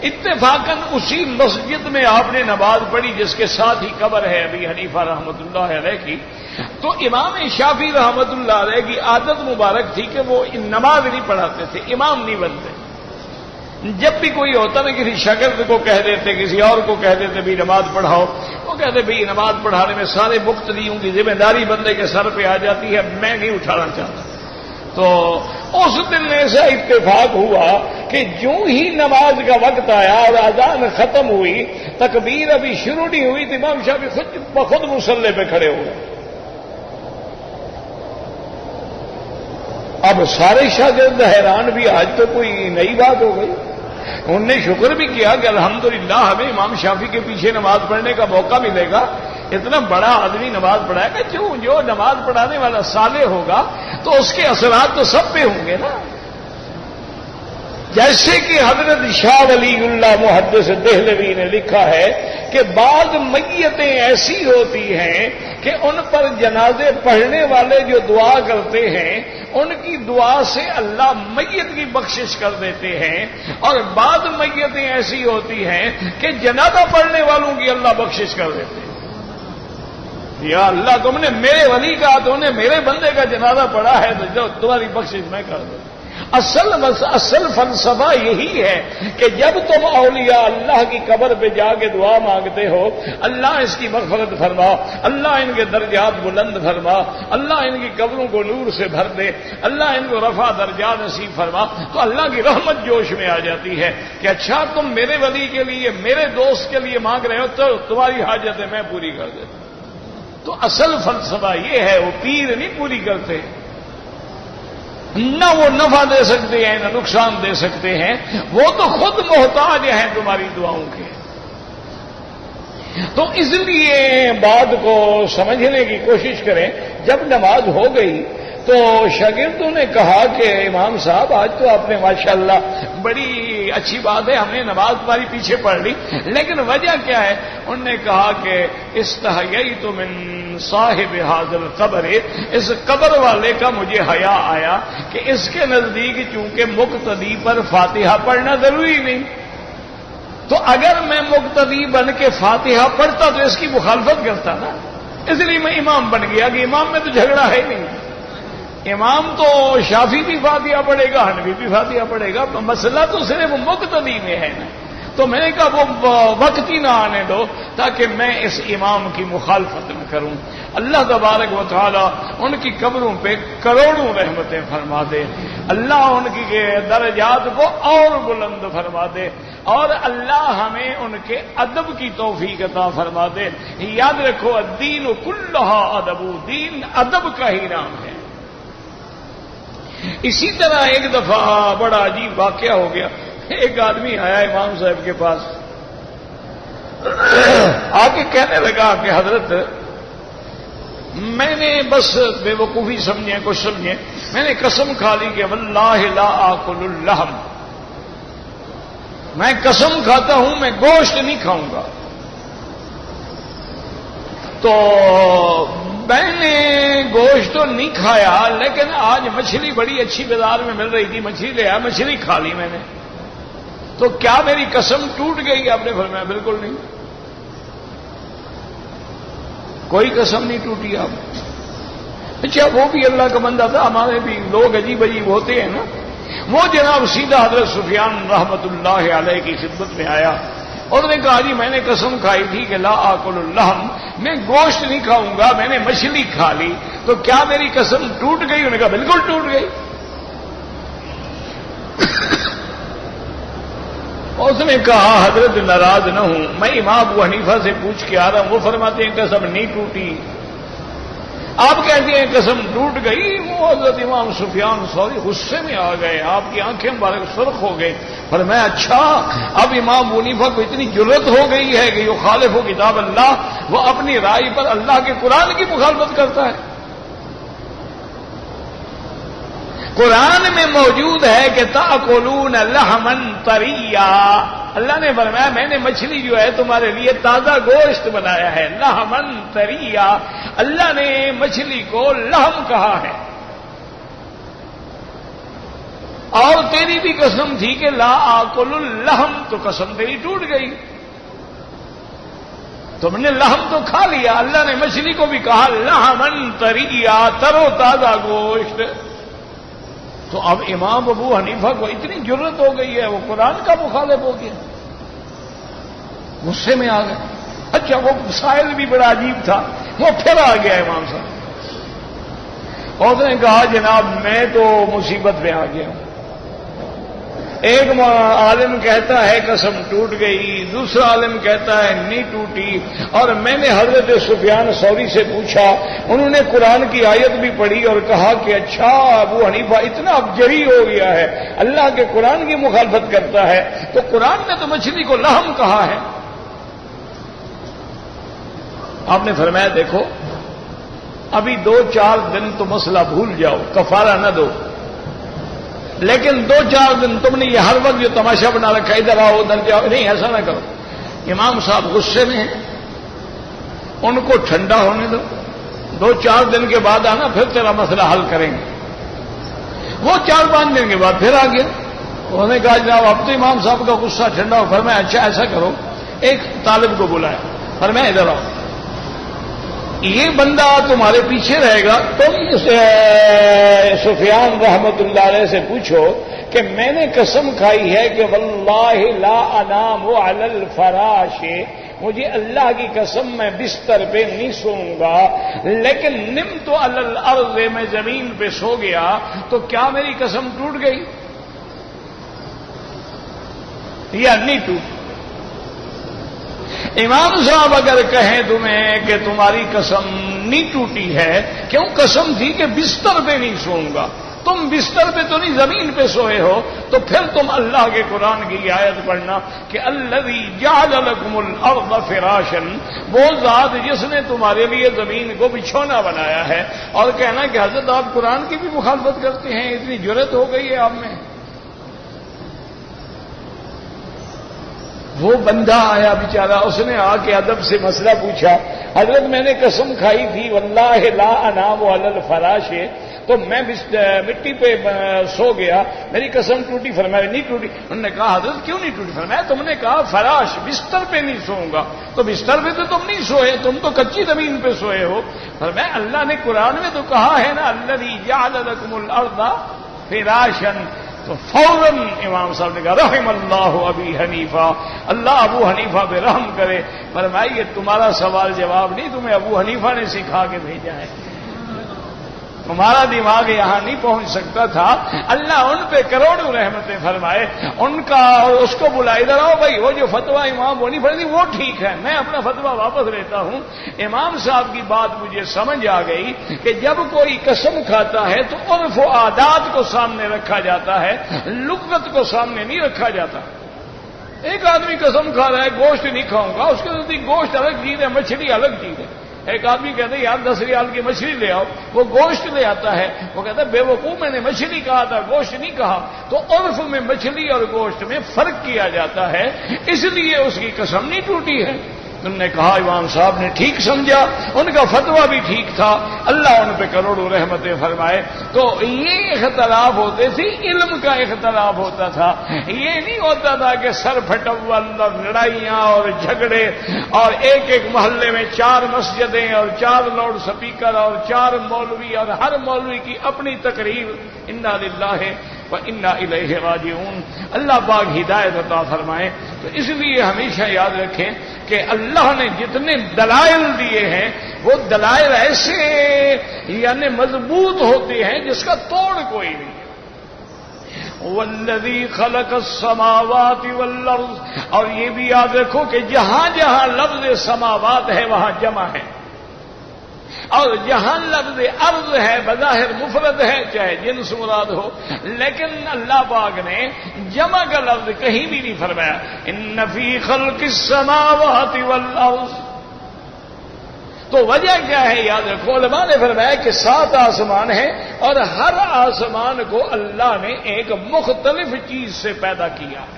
اتفاقاً اسی مسجد میں آپ نے نماز پڑھی جس کے ساتھ ہی قبر ہے ابی حنیفہ رحمت اللہ علیہ کی۔ تو امام شافعی رحمت اللہ علیہ کی عادت مبارک تھی کہ وہ نماز نہیں پڑھاتے تھے، امام نہیں بنتے۔ جب بھی کوئی ہوتا نا کسی شاگرد کو کہہ دیتے، کسی اور کو کہہ دیتے بھی نماز پڑھاؤ، وہ کہتے بھی نماز پڑھانے میں سارے مقتدیوں کی ذمہ داری بندے کے سر پہ آ جاتی ہے، میں نہیں اٹھانا چاہتا۔ تو اس دن ایسا اتفاق ہوا کہ جو ہی نماز کا وقت آیا اور اذان ختم ہوئی، تکبیر ابھی شروع نہیں ہوئی تو امام شافعی خود بخود مصلی پہ کھڑے ہوئے۔ اب سارے شاگرد حیران بھی، آج تو کوئی نئی بات ہو گئی۔ انہوں نے شکر بھی کیا کہ الحمدللہ ہمیں امام شافعی کے پیچھے نماز پڑھنے کا موقع ملے گا، اتنا بڑا آدمی نماز پڑھائے گا۔ جو نماز پڑھانے والا صالح ہوگا تو اس کے اثرات تو سب پہ ہوں گے نا۔ جیسے کہ حضرت شاہ ولی اللہ محدث دہلوی نے لکھا ہے کہ بعض میتیں ایسی ہوتی ہیں کہ ان پر جنازے پڑھنے والے جو دعا کرتے ہیں ان کی دعا سے اللہ میت کی بخشش کر دیتے ہیں، اور بعض میتیں ایسی ہوتی ہیں کہ جنازہ پڑھنے والوں کی اللہ بخشش کر دیتے ہیں۔ یا اللہ تم نے میرے ولی کا، تم نے میرے بندے کا جنازہ پڑھا ہے تو تمہاری بخشش میں کر دوں۔ اصل فلسفہ یہی ہے کہ جب تم اولیاء اللہ کی قبر پہ جا کے دعا مانگتے ہو، اللہ اس کی مغفرت فرما، اللہ ان کے درجات بلند فرما، اللہ ان کی قبروں کو نور سے بھر دے، اللہ ان کو رفع درجات نصیب فرما، تو اللہ کی رحمت جوش میں آ جاتی ہے کہ اچھا تم میرے ولی کے لیے، میرے دوست کے لیے مانگ رہے ہو تو تمہاری حاجتیں میں پوری کر دیتا ہوں۔ تو اصل فلسفہ یہ ہے، وہ پیر نہیں پوری کرتے، نہ وہ نفع دے سکتے ہیں نہ نقصان دے سکتے ہیں، وہ تو خود محتاج ہیں تمہاری دعاؤں کے۔ تو اس لیے بات کو سمجھنے کی کوشش کریں۔ جب نماز ہو گئی تو شاگردوں نے کہا کہ امام صاحب آج تو آپ نے ماشاءاللہ بڑی اچھی بات ہے، ہم نے نماز تمہاری پیچھے پڑھ لی، لیکن وجہ کیا ہے؟ انہوں نے کہا کہ استحییت من صاحب حاضر القبر، اس قبر والے کا مجھے حیا آیا کہ اس کے نزدیک چونکہ مقتدی پر فاتحہ پڑھنا ضروری نہیں، تو اگر میں مقتدی بن کے فاتحہ پڑھتا تو اس کی مخالفت کرتا نا، اس لیے میں امام بن گیا کہ امام میں تو جھگڑا ہے نہیں، امام تو شافعی بھی فاتحہ پڑھے گا، حنفی بھی فاتحہ پڑھے گا، مسئلہ تو صرف مقتدی میں ہے نا۔ تو میں نے کہا وہ وقت ہی نہ آنے دو تاکہ میں اس امام کی مخالفت نہ کروں۔ اللہ تبارک و تعالی ان کی قبروں پہ کروڑوں رحمتیں فرما دے، اللہ ان کی درجات کو اور بلند فرما دے، اور اللہ ہمیں ان کے ادب کی توفیق عطا فرما دے۔ یاد رکھو الدین کلھا ادب، دین ادب کا ہی نام ہے۔ اسی طرح ایک دفعہ بڑا عجیب واقعہ ہو گیا، ایک آدمی آیا امام صاحب کے پاس، آ کے کہنے لگا کہ حضرت میں نے بس بے وقوفی سمجھیں کچھ سمجھیں، میں نے قسم کھا لی کہ واللہ لا آکل اللحم، میں قسم کھاتا ہوں میں گوشت نہیں کھاؤں گا۔ تو میں نے گوشت تو نہیں کھایا، لیکن آج مچھلی بڑی اچھی بازار میں مل رہی تھی، مچھلی لے آیا، مچھلی کھا لی میں نے، تو کیا میری قسم ٹوٹ گئی؟ آپ نے فرمایا بالکل نہیں، کوئی قسم نہیں ٹوٹی آپ۔ اچھا وہ بھی اللہ کا بندہ تھا، ہمارے بھی لوگ عجیب عجیب ہوتے ہیں نا۔ وہ جناب سیدھا حضرت سفیان رحمت اللہ علیہ کی خدمت میں آیا اور نے کہا جی میں نے قسم کھائی تھی کہ لا آکل اللحم، میں گوشت نہیں کھاؤں گا، میں نے مچھلی کھا لی، تو کیا میری قسم ٹوٹ گئی؟ انہوں نے کہا بالکل ٹوٹ گئی۔ اس نے کہا حضرت ناراض نہ ہوں، میں امام ابو حنیفہ سے پوچھ کے آ رہا ہوں، وہ فرماتے ہیں قسم نہیں ٹوٹی، آپ کہتے ہیں قسم ٹوٹ گئی۔ وہ حضرت امام سفیان ثوری غصے میں آ گئے، آپ کی آنکھیں مبارک سرخ ہو گئی۔ فرمایا اچھا، اب امام ابو حنیفہ کو اتنی جرأت ہو گئی ہے کہ یہ خالف و کتاب اللہ، وہ اپنی رائے پر اللہ کے قرآن کی مخالفت کرتا ہے۔ قرآن میں موجود ہے کہ تأکلون لحما طریا، اللہ نے فرمایا میں نے مچھلی جو ہے تمہارے لیے تازہ گوشت بنایا ہے، لحما طریا، اللہ نے مچھلی کو لحم کہا ہے۔ اور تیری بھی قسم تھی کہ لا آکل اللحم، تو قسم تیری ٹوٹ گئی، تم نے لحم تو کھا لیا، اللہ نے مچھلی کو بھی کہا لحما طریا، ترو تازہ گوشت۔ تو اب امام ابو حنیفہ کو اتنی جرأت ہو گئی ہے، وہ قرآن کا مخالف ہو گیا، غصے میں آ گئے۔ اچھا وہ سائل بھی بڑا عجیب تھا، وہ پھر آ گیا امام صاحب، اور اس نے کہا جناب میں تو مصیبت میں آ گیا ہوں۔ ایک عالم کہتا ہے قسم ٹوٹ گئی، دوسرا عالم کہتا ہے نہیں ٹوٹی، اور میں نے حضرت سفیان ثوری سے پوچھا، انہوں نے قرآن کی آیت بھی پڑھی اور کہا کہ اچھا ابو حنیفہ اتنا اب جری ہو گیا ہے، اللہ کے قرآن کی مخالفت کرتا ہے، تو قرآن نے تو مچھلی کو لحم کہا ہے۔ آپ نے فرمایا دیکھو ابھی 2-4 دن تو مسئلہ بھول جاؤ، کفارہ نہ دو، لیکن 2-4 دن تم نے یہ ہر وقت جو تماشا بنا رکھا ادھر آؤ ادھر جاؤ، نہیں ایسا نہ کرو۔ امام صاحب غصے میں ہیں، ان کو ٹھنڈا ہونے دو، 2-4 دن کے بعد آنا، پھر تیرا مسئلہ حل کریں گے۔ وہ 4-5 دن کے بعد پھر آ گیا، انہوں نے کہا جناب اب تو امام صاحب کا غصہ ٹھنڈا ہو۔ فرمایا اچھا ایسا کرو، ایک طالب کو بلایا، فرمایا ادھر آؤ، یہ بندہ تمہارے پیچھے رہے گا، تم سفیان رحمت اللہ علیہ سے پوچھو کہ میں نے قسم کھائی ہے کہ واللہ لا انام علی الفراش، مجھے اللہ کی قسم میں بستر پہ نہیں سوؤں گا، لیکن نمت علی الارض، میں زمین پہ سو گیا، تو کیا میری قسم ٹوٹ گئی یا نہیں ٹوٹ؟ امام صاحب اگر کہیں تمہیں کہ تمہاری قسم نہیں ٹوٹی ہے، کیوں؟ قسم تھی کہ بستر پہ نہیں سوؤں گا، تم بستر پہ تو نہیں زمین پہ سوئے ہو، تو پھر تم اللہ کے قرآن کی آیت پڑھنا کہ الذی جعل لکم الارض فراشا، وہ ذات جس نے تمہارے لیے زمین کو بچھونا بنایا ہے، اور کہنا کہ حضرت آپ قرآن کی بھی مخالفت کرتے ہیں، اتنی جرأت ہو گئی ہے آپ میں۔ وہ بندہ آیا بیچارہ، اس نے آ کے ادب سے مسئلہ پوچھا، حضرت میں نے قسم کھائی تھی واللہ لا انام علی الفراش، تو میں مٹی پہ سو گیا، میری قسم ٹوٹی؟ فرمایا نہیں ٹوٹی۔ انہوں نے کہا حضرت کیوں نہیں ٹوٹی؟ فرمایا تم نے کہا فراش، بستر پہ نہیں سوؤں گا، تو بستر پہ تو تم نہیں سوئے، تم تو کچی زمین پہ سوئے ہو۔ فرمایا اللہ نے قرآن میں تو کہا ہے نا الذی جعل لکم الارض فراشا، تو فوراً امام صاحب نے کہا رحم اللہ ابی حنیفہ، اللہ ابو حنیفہ پہ رحم کرے۔ فرمایا یہ تمہارا سوال جواب نہیں، تمہیں ابو حنیفہ نے سکھا کے بھیجا ہے، تمہارا دماغ یہاں نہیں پہنچ سکتا تھا۔ اللہ ان پہ کروڑوں رحمتیں فرمائے، ان کا، اور اس کو بلا ادھر آؤ بھائی، وہ جو فتویٰ امام وہ نہیں پڑھی وہ ٹھیک ہے، میں اپنا فتویٰ واپس لیتا ہوں۔ امام صاحب کی بات مجھے سمجھ آ گئی کہ جب کوئی قسم کھاتا ہے تو عرف و عادات کو سامنے رکھا جاتا ہے، لغت کو سامنے نہیں رکھا جاتا۔ ایک آدمی قسم کھا رہا ہے گوشت نہیں کھاؤں گا، اس کے نزدیک گوشت الگ چیز ہے، مچھلی الگ چیز ہے۔ ایک آدمی کہتا ہے یار 10 ریال کی مچھلی لے آؤ، وہ گوشت لے آتا ہے، وہ کہتا ہے بے وقوف میں نے مچھلی کہا تھا گوشت نہیں کہا۔ تو عرف میں مچھلی اور گوشت میں فرق کیا جاتا ہے، اس لیے اس کی قسم نہیں ٹوٹی ہے۔ انہوں نے کہا امام صاحب نے ٹھیک سمجھا، ان کا فتویٰ بھی ٹھیک تھا، اللہ ان پہ کروڑوں رحمتیں فرمائے۔ تو یہ اختلاف ہوتے تھے، علم کا اختلاف ہوتا تھا، یہ نہیں ہوتا تھا کہ سر پھٹوا لڑائیاں اور جھگڑے، اور ایک ایک محلے میں 4 مسجدیں اور 4 لاؤڈ سپیکر اور 4 مولوی، اور ہر مولوی کی اپنی تقریر۔ انا للہ وَإِنَّا إِلَيْهِ راجعون۔ اللہ پاک ہدایت عطا فرمائے۔ تو اس لیے ہمیشہ یاد رکھیں کہ اللہ نے جتنے دلائل دیے ہیں وہ دلائل ایسے یعنی مضبوط ہوتے ہیں جس کا توڑ کوئی نہیں۔ وَالَّذِي خَلَقَ السَّمَاوَاتِ وَالْأَرْضَ، اور یہ بھی یاد رکھو کہ جہاں جہاں لفظ سماوات ہے وہاں جمع ہے، اور جہاں لفظ ارض ہے بظاہر مفرد ہے چاہے جنس مراد ہو، لیکن اللہ پاک نے جمع کا لفظ کہیں بھی نہیں فرمایا۔ ان فی خلق السماوات والارض، تو وجہ کیا ہے یاد رکھو، علماء نے فرمایا کہ 7 آسمان ہیں اور ہر آسمان کو اللہ نے ایک مختلف چیز سے پیدا کیا ہے۔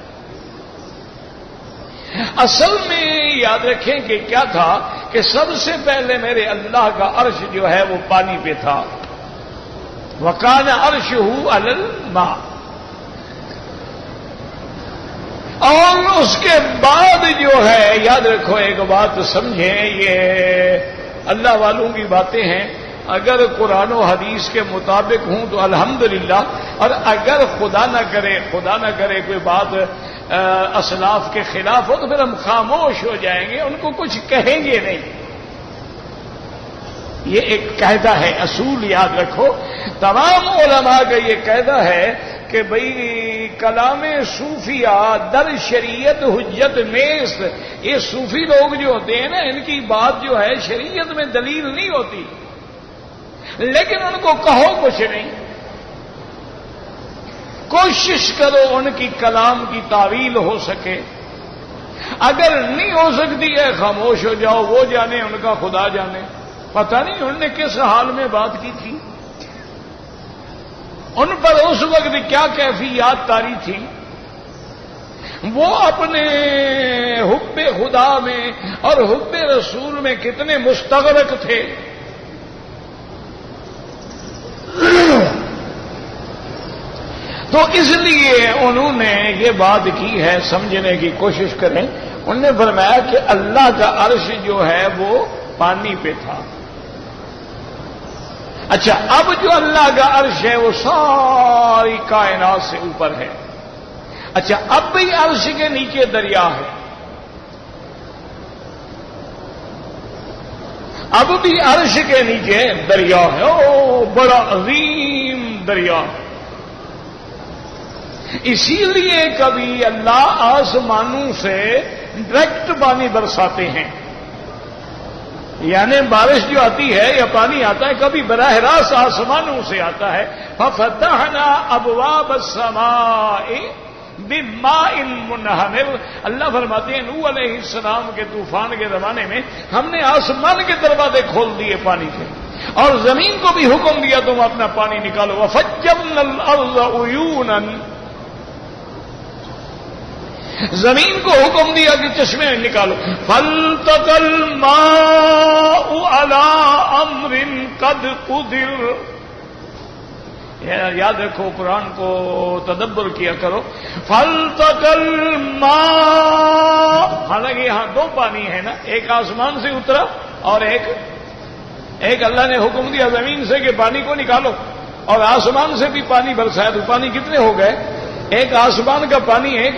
اصل میں یاد رکھیں کہ کیا تھا کہ سب سے پہلے میرے اللہ کا عرش جو ہے وہ پانی پہ تھا، وَكَانَ عَرْشُهُ عَلَى الْمَاءِ، اور اس کے بعد جو ہے یاد رکھو ایک بات سمجھیں، یہ اللہ والوں کی باتیں ہیں، اگر قرآن و حدیث کے مطابق ہوں تو الحمدللہ، اور اگر خدا نہ کرے کوئی بات اسلاف کے خلاف ہو تو پھر ہم خاموش ہو جائیں گے، ان کو کچھ کہیں گے نہیں۔ یہ ایک قاعدہ ہے، اصول یاد رکھو، تمام علماء کا یہ قاعدہ ہے کہ بھئی کلام صوفیہ در شریعت حجت نیست۔ یہ صوفی لوگ جو ہوتے ہیں نا، ان کی بات جو ہے شریعت میں دلیل نہیں ہوتی، لیکن ان کو کہو کچھ نہیں، کوشش کرو ان کی کلام کی تعویل ہو سکے، اگر نہیں ہو سکتی ہے خاموش ہو جاؤ، وہ جانے ان کا خدا جانے، پتہ نہیں انہوں نے کس حال میں بات کی تھی، ان پر اس وقت کیا کیفیات طاری تھی، وہ اپنے حب خدا میں اور حب رسول میں کتنے مستغرق تھے۔ تو اس لیے انہوں نے یہ بات کی ہے، سمجھنے کی کوشش کریں، انہوں نے فرمایا کہ اللہ کا عرش جو ہے وہ پانی پہ تھا۔ اچھا، اب جو اللہ کا عرش ہے وہ ساری کائنات سے اوپر ہے۔ اچھا، اب بھی عرش کے نیچے دریا ہے، اب بھی عرش کے نیچے دریا ہے، او بڑا عظیم دریا ہے۔ اسی لیے کبھی اللہ آسمانوں سے ڈائریکٹ پانی برساتے ہیں، یعنی بارش جو آتی ہے یا پانی آتا ہے کبھی براہ راست آسمانوں سے آتا ہے۔ فَفَتَحْنَا أَبْوَابَ السَّمَاءِ بِمَاءٍ مُنْهَمِرٍ، اللہ فرماتے ہیں نوح علیہ السلام کے طوفان کے زمانے میں ہم نے آسمان کے دروازے کھول دیے پانی کے، اور زمین کو بھی حکم دیا تم اپنا پانی نکالو۔ وَفَجَّرْنَا الْأَرْضَ عُيُونًا، زمین کو حکم دیا کہ چشمے نکالو۔ فَالْتَقَى الْمَاءُ عَلَىٰ أَمْرٍ قَدْ قُدِرَ، یاد رکھو قرآن کو تدبر کیا کرو۔ فَالْتَقَى الْمَاءُ، حالانکہ یہاں 2 پانی ہے نا، ایک آسمان سے اترا اور ایک اللہ نے حکم دیا زمین سے کہ پانی کو نکالو، اور آسمان سے بھی پانی برسایا، تو پانی کتنے ہو گئے؟ ایک آسمان کا پانی ایک،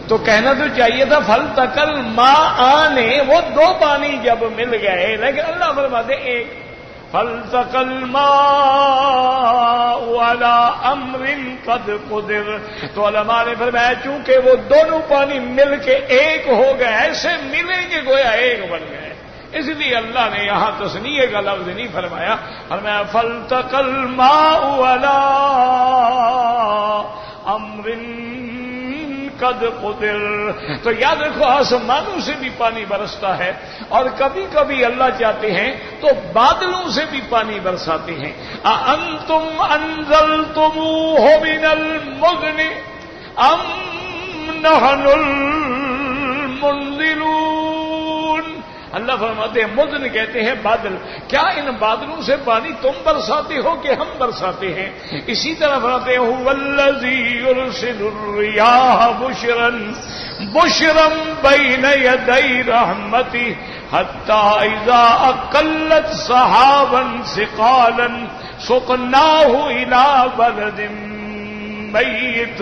تو کہنا تو چاہیے تھا فَالْتَقَى الْمَاءَ، وہ 2 پانی جب مل گئے، لیکن اللہ فرماتے ایک۔ فَالْتَقَى الْمَاءُ عَلَىٰ أَمْرٍ قَدْ قُدِرَ، تو علماء نے فرمایا چونکہ وہ دونوں پانی مل کے ایک ہو گئے، ایسے ملیں کہ گویا ایک بن گئے، اس لیے اللہ نے یہاں تثنیہ کا لفظ نہیں فرمایا، فرمایا فَالْتَقَى الْمَاءُ عَلَىٰ أَمْرٍ قد قدر۔ تو یاد رکھو آسمانوں سے بھی پانی برستا ہے، اور کبھی کبھی اللہ چاہتے ہیں تو بادلوں سے بھی پانی برساتے ہیں۔ أَأَنْتُمْ أَنزَلْتُمُوهُ مِنَ الْمُزْنِ أَمْ نَحْنُ الْمُنزِلُونَ، اللہ فرماتے ہیں مزن کہتے ہیں بادل، کیا ان بادلوں سے پانی تم برساتے ہو کہ ہم برساتے ہیں؟ اسی طرح فرماتے ہیں هُوَ الَّذِي يُرْسِلُ الرِّيَاحَ بُشْرًا بَيْنَ يَدَيْ رَحْمَتِهِ حَتَّى إِذَا أَقَلَّتْ سَحَابًا ثِقَالًا سُقْنَاهُ إِلَىٰ بَلَدٍ میت.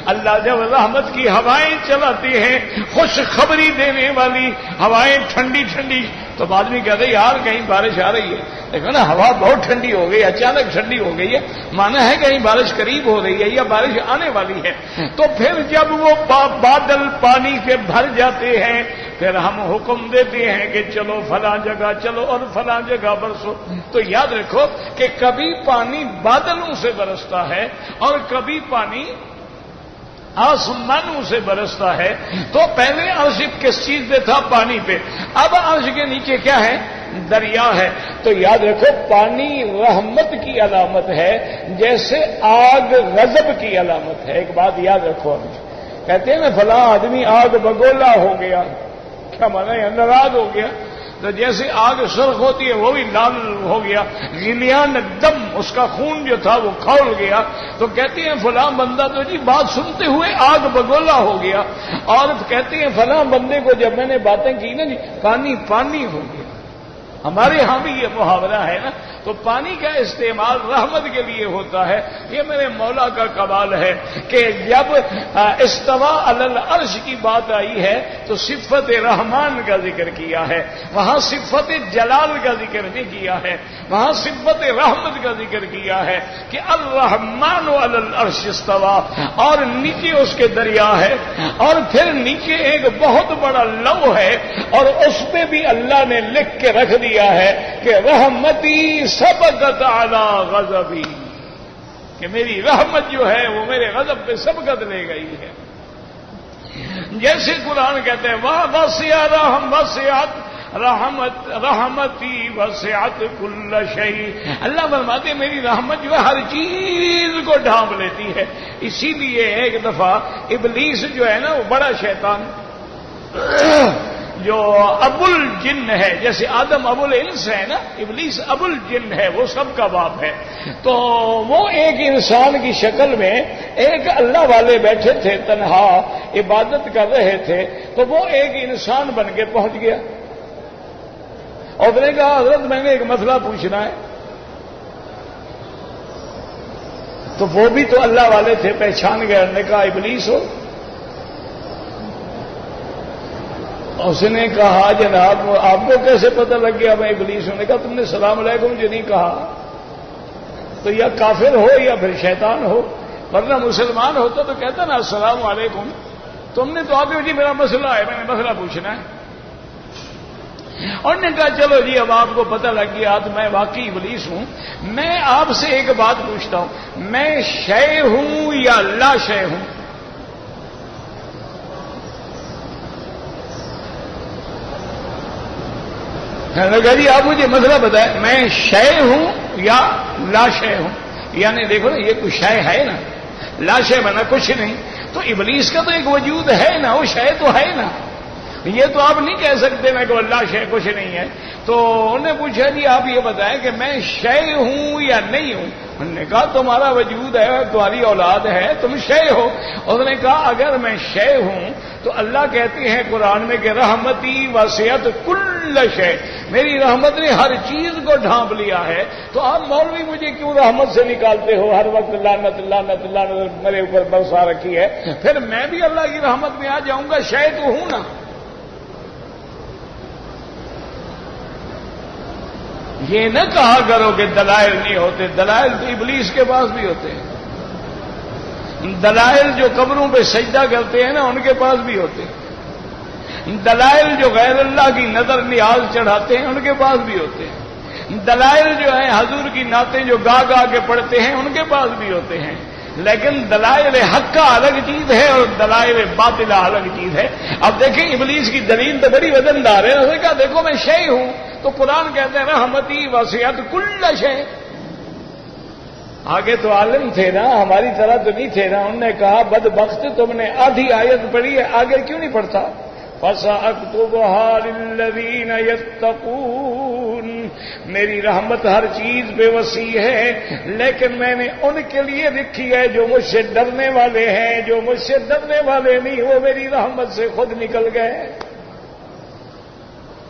اللہ جب رحمت کی ہوائیں چلاتی ہیں، خوشخبری دینے والی ہوائیں ٹھنڈی ٹھنڈی، تو آدمی کہتے ہیں یار کہیں بارش آ رہی ہے. دیکھو نا ہوا بہت ٹھنڈی ہو گئی، اچانک ٹھنڈی ہو گئی ہے، مانا ہے کہیں بارش قریب ہو رہی ہے یا بارش آنے والی ہے. تو پھر جب وہ بادل پانی کے بھر جاتے ہیں، پھر ہم حکم دیتے ہیں کہ چلو فلاں جگہ چلو اور فلاں جگہ برسو. تو یاد رکھو کہ کبھی پانی بادلوں سے برستا ہے اور کبھی پانی آسمانوں سے برستا ہے. تو پہلے عرش کس چیز پہ تھا؟ پانی پہ. اب عرش کے نیچے کیا ہے؟ دریا ہے. تو یاد رکھو پانی رحمت کی علامت ہے جیسے آگ غضب کی علامت ہے. ایک بات یاد رکھو، کہتے ہیں نا فلاں آدمی آگ بگولا ہو گیا، کیا مانا ہے؟ ناراض ہو گیا. تو جیسے آگ سرخ ہوتی ہے وہ بھی لال ہو گیا، غلیان دم، اس کا خون جو تھا وہ کھول گیا. تو کہتے ہیں فلاں بندہ تو جی بات سنتے ہوئے آگ بگولا ہو گیا. اور کہتے ہیں فلاں بندے کو جب میں نے باتیں کی نا جی پانی پانی ہو گیا. ہمارے ہاں بھی یہ محاورہ ہے نا. تو پانی کا استعمال رحمت کے لیے ہوتا ہے. یہ میرے مولا کا کمال ہے کہ جب استوا علی العرش کی بات آئی ہے تو صفت رحمان کا ذکر کیا ہے، وہاں صفت جلال کا ذکر نہیں کیا ہے، وہاں صفت رحمت کا ذکر کیا ہے کہ الرحمن علی العرش استوا، اور نیچے اس کے دریا ہے، اور پھر نیچے ایک بہت بڑا لو ہے، اور اس پہ بھی اللہ نے لکھ کے رکھ دیا ہے کہ رحمتی سبقت علی غضبی، کہ میری رحمت جو ہے وہ میرے غضب پہ سبقت لے گئی ہے. جیسے قرآن کہتے ہیں وَوَسِعَ وَسِعَتْ رحمتی وسعت کل شیء. اللہ فرماتے میری رحمت جو ہے ہر چیز کو ڈھانپ لیتی ہے. اسی لیے ایک دفعہ ابلیس جو ہے نا وہ بڑا شیطان جو ابو الجن ہے، جیسے آدم ابو الانس ہے نا، ابلیس ابو الجن ہے، وہ سب کا باپ ہے. تو وہ ایک انسان کی شکل میں ایک اللہ والے بیٹھے تھے، تنہا عبادت کر رہے تھے. تو وہ ایک انسان بن کے پہنچ گیا اور اس نے کہا حضرت میں نے ایک مسئلہ پوچھنا ہے. تو وہ بھی تو اللہ والے تھے، پہچان گئے. نے کہا ابلیس ہو؟ اس نے کہا جناب آپ کو کیسے پتہ لگ گیا میں ابلیس ہوں؟ نے کہا تم نے السلام علیکم جو نہیں کہا تو یا کافر ہو یا پھر شیطان ہو، ورنہ مسلمان ہوتا تو کہتا نا السلام علیکم. تم نے تو آپ جی میرا مسئلہ ہے، میں نے مسئلہ پوچھنا ہے. اور نے کہا چلو جی اب آپ کو پتہ لگ گیا تو میں واقعی ابلیس ہوں. میں آپ سے ایک بات پوچھتا ہوں، میں شے ہوں یا لا شے ہوں؟ جی آپ مجھے مسئلہ بتائیں، میں شے ہوں یا لا شے ہوں؟ یعنی دیکھو نا یہ کچھ شے ہے نا، لا شے بنا کچھ نہیں. تو ابلیس کا تو ایک وجود ہے نا، وہ شے تو ہے نا. یہ تو آپ نہیں کہہ سکتے میں کہ اللہ شے کچھ نہیں ہے. تو انہوں نے پوچھا جی آپ یہ بتائیں کہ میں شے ہوں یا نہیں ہوں؟ انہوں نے کہا تمہارا وجود ہے، تمہاری اولاد ہے، تم شے ہو. انہوں نے کہا اگر میں شے ہوں تو اللہ کہتے ہیں قرآن میں کہ رحمتی وسعت کل شے، میری رحمت نے ہر چیز کو ڈھانپ لیا ہے. تو آپ مولوی مجھے کیوں رحمت سے نکالتے ہو؟ ہر وقت لعنت لعنت لعنت میرے اوپر برسا رکھی ہے. پھر میں بھی اللہ کی رحمت میں آ جاؤں گا، شے تو ہوں نا. یہ نہ کہا کرو کہ دلائل نہیں ہوتے، دلائل تو ابلیس کے پاس بھی ہوتے ہیں. دلائل جو قبروں پہ سجدہ کرتے ہیں نا ان کے پاس بھی ہوتے ہیں. دلائل جو غیر اللہ کی نظر نیاز چڑھاتے ہیں ان کے پاس بھی ہوتے ہیں. دلائل جو ہیں حضور کی نعتیں جو گا گا کے پڑھتے ہیں ان کے پاس بھی ہوتے ہیں. لیکن دلائل حق کا الگ چیز ہے اور دلائل باطلہ الگ چیز ہے. اب دیکھیں ابلیس کی دلیل تو بڑی وزندار ہے. اس نے کہا دیکھو میں شے ہوں تو قرآن کہتے ہیں رحمتی وسعت کل شے. آگے تو عالم تھے نا، ہماری طرح تو نہیں تھے نا. انہوں نے کہا بدبخت تم نے آدھی آیت پڑھی ہے، آگے کیوں نہیں پڑھتا؟ فَسَأَكْتُبُهَا لِلَّذِينَ يَتَّقُونَ، میری رحمت ہر چیز پہ وسیع ہے لیکن میں نے ان کے لیے لکھی ہے جو مجھ سے ڈرنے والے ہیں. جو مجھ سے ڈرنے والے نہیں وہ میری رحمت سے خود نکل گئے.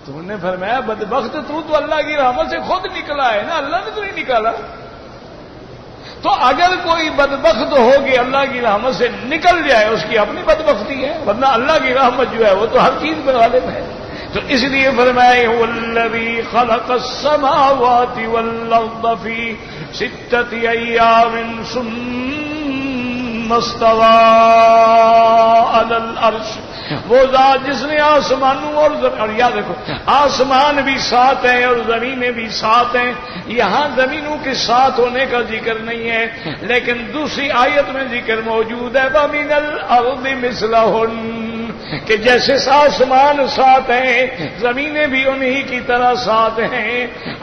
تو انہوں نے فرمایا بدبخت تو اللہ کی رحمت سے خود نکلا ہے نا، اللہ نے تو نہیں نکالا. تو تو اگر کوئی بدبخت ہوگی اللہ کی رحمت سے نکل جائے اس کی اپنی بدبختی ہے، ورنہ اللہ کی رحمت جو ہے وہ تو ہر چیز پر غالب ہے۔ تو اس لیے فرمائے والذی خلق السماوات والارض فی 6 ایام ثم استوى علی العرش، وہ ذات جس نے آسمانوں اور یاد رکھو آسمان بھی ساتھ ہیں اور زمینیں بھی ساتھ ہیں، یہاں زمینوں کے ساتھ ہونے کا ذکر نہیں ہے، لیکن دوسری آیت میں ذکر موجود ہے وَمِنَ الْأَرْضِ مِثْلَهُنَّ، کہ جیسے آسمان ساتھ ہیں زمینیں بھی انہی کی طرح ساتھ ہیں۔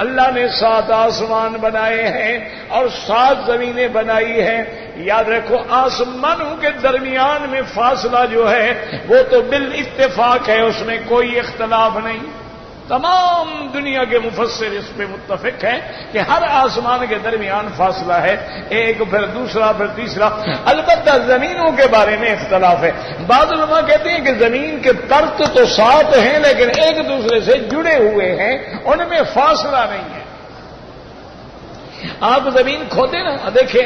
اللہ نے 7 آسمان بنائے ہیں اور 7 زمینیں بنائی ہیں۔ یاد رکھو آسمانوں کے درمیان میں فاصلہ جو ہے وہ تو بالاتفاق ہے، اس میں کوئی اختلاف نہیں۔ تمام دنیا کے مفسر اس پہ متفق ہیں کہ ہر آسمان کے درمیان فاصلہ ہے، ایک پھر دوسرا پھر تیسرا۔ البتہ زمینوں کے بارے میں اختلاف ہے، بعض علماء کہتے ہیں کہ زمین کے پرت تو ساتھ ہیں لیکن ایک دوسرے سے جڑے ہوئے ہیں، ان میں فاصلہ نہیں ہے۔ آپ زمین کھودے نا دیکھیں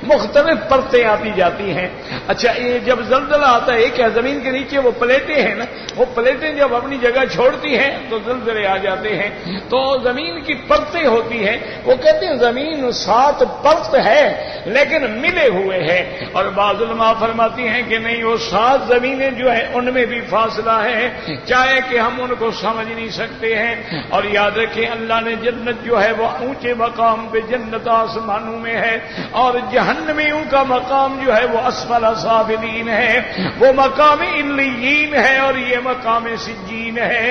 مختلف پرتیں آتی جاتی ہیں۔ اچھا یہ جب زلزلہ آتا ہے کیا زمین کے نیچے وہ پلیٹیں ہیں نا، وہ پلیٹیں جب اپنی جگہ چھوڑتی ہیں تو زلزلے آ جاتے ہیں۔ تو زمین کی پرتیں ہوتی ہیں، وہ کہتے ہیں زمین 7 پرت ہے لیکن ملے ہوئے ہیں، اور بعض علماء فرماتی ہیں کہ نہیں وہ 7 زمینیں جو ہیں ان میں بھی فاصلہ ہے، چاہے کہ ہم ان کو سمجھ نہیں سکتے ہیں۔ اور یاد رکھیں اللہ نے جنت جو ہے وہ اونچے مقام پہ جنت آسمانوں میں ہے، اور جہنمیوں کا مقام جو ہے وہ اسفل سافلین ہے، وہ مقام علیین ہے اور یہ مقام سجین ہے۔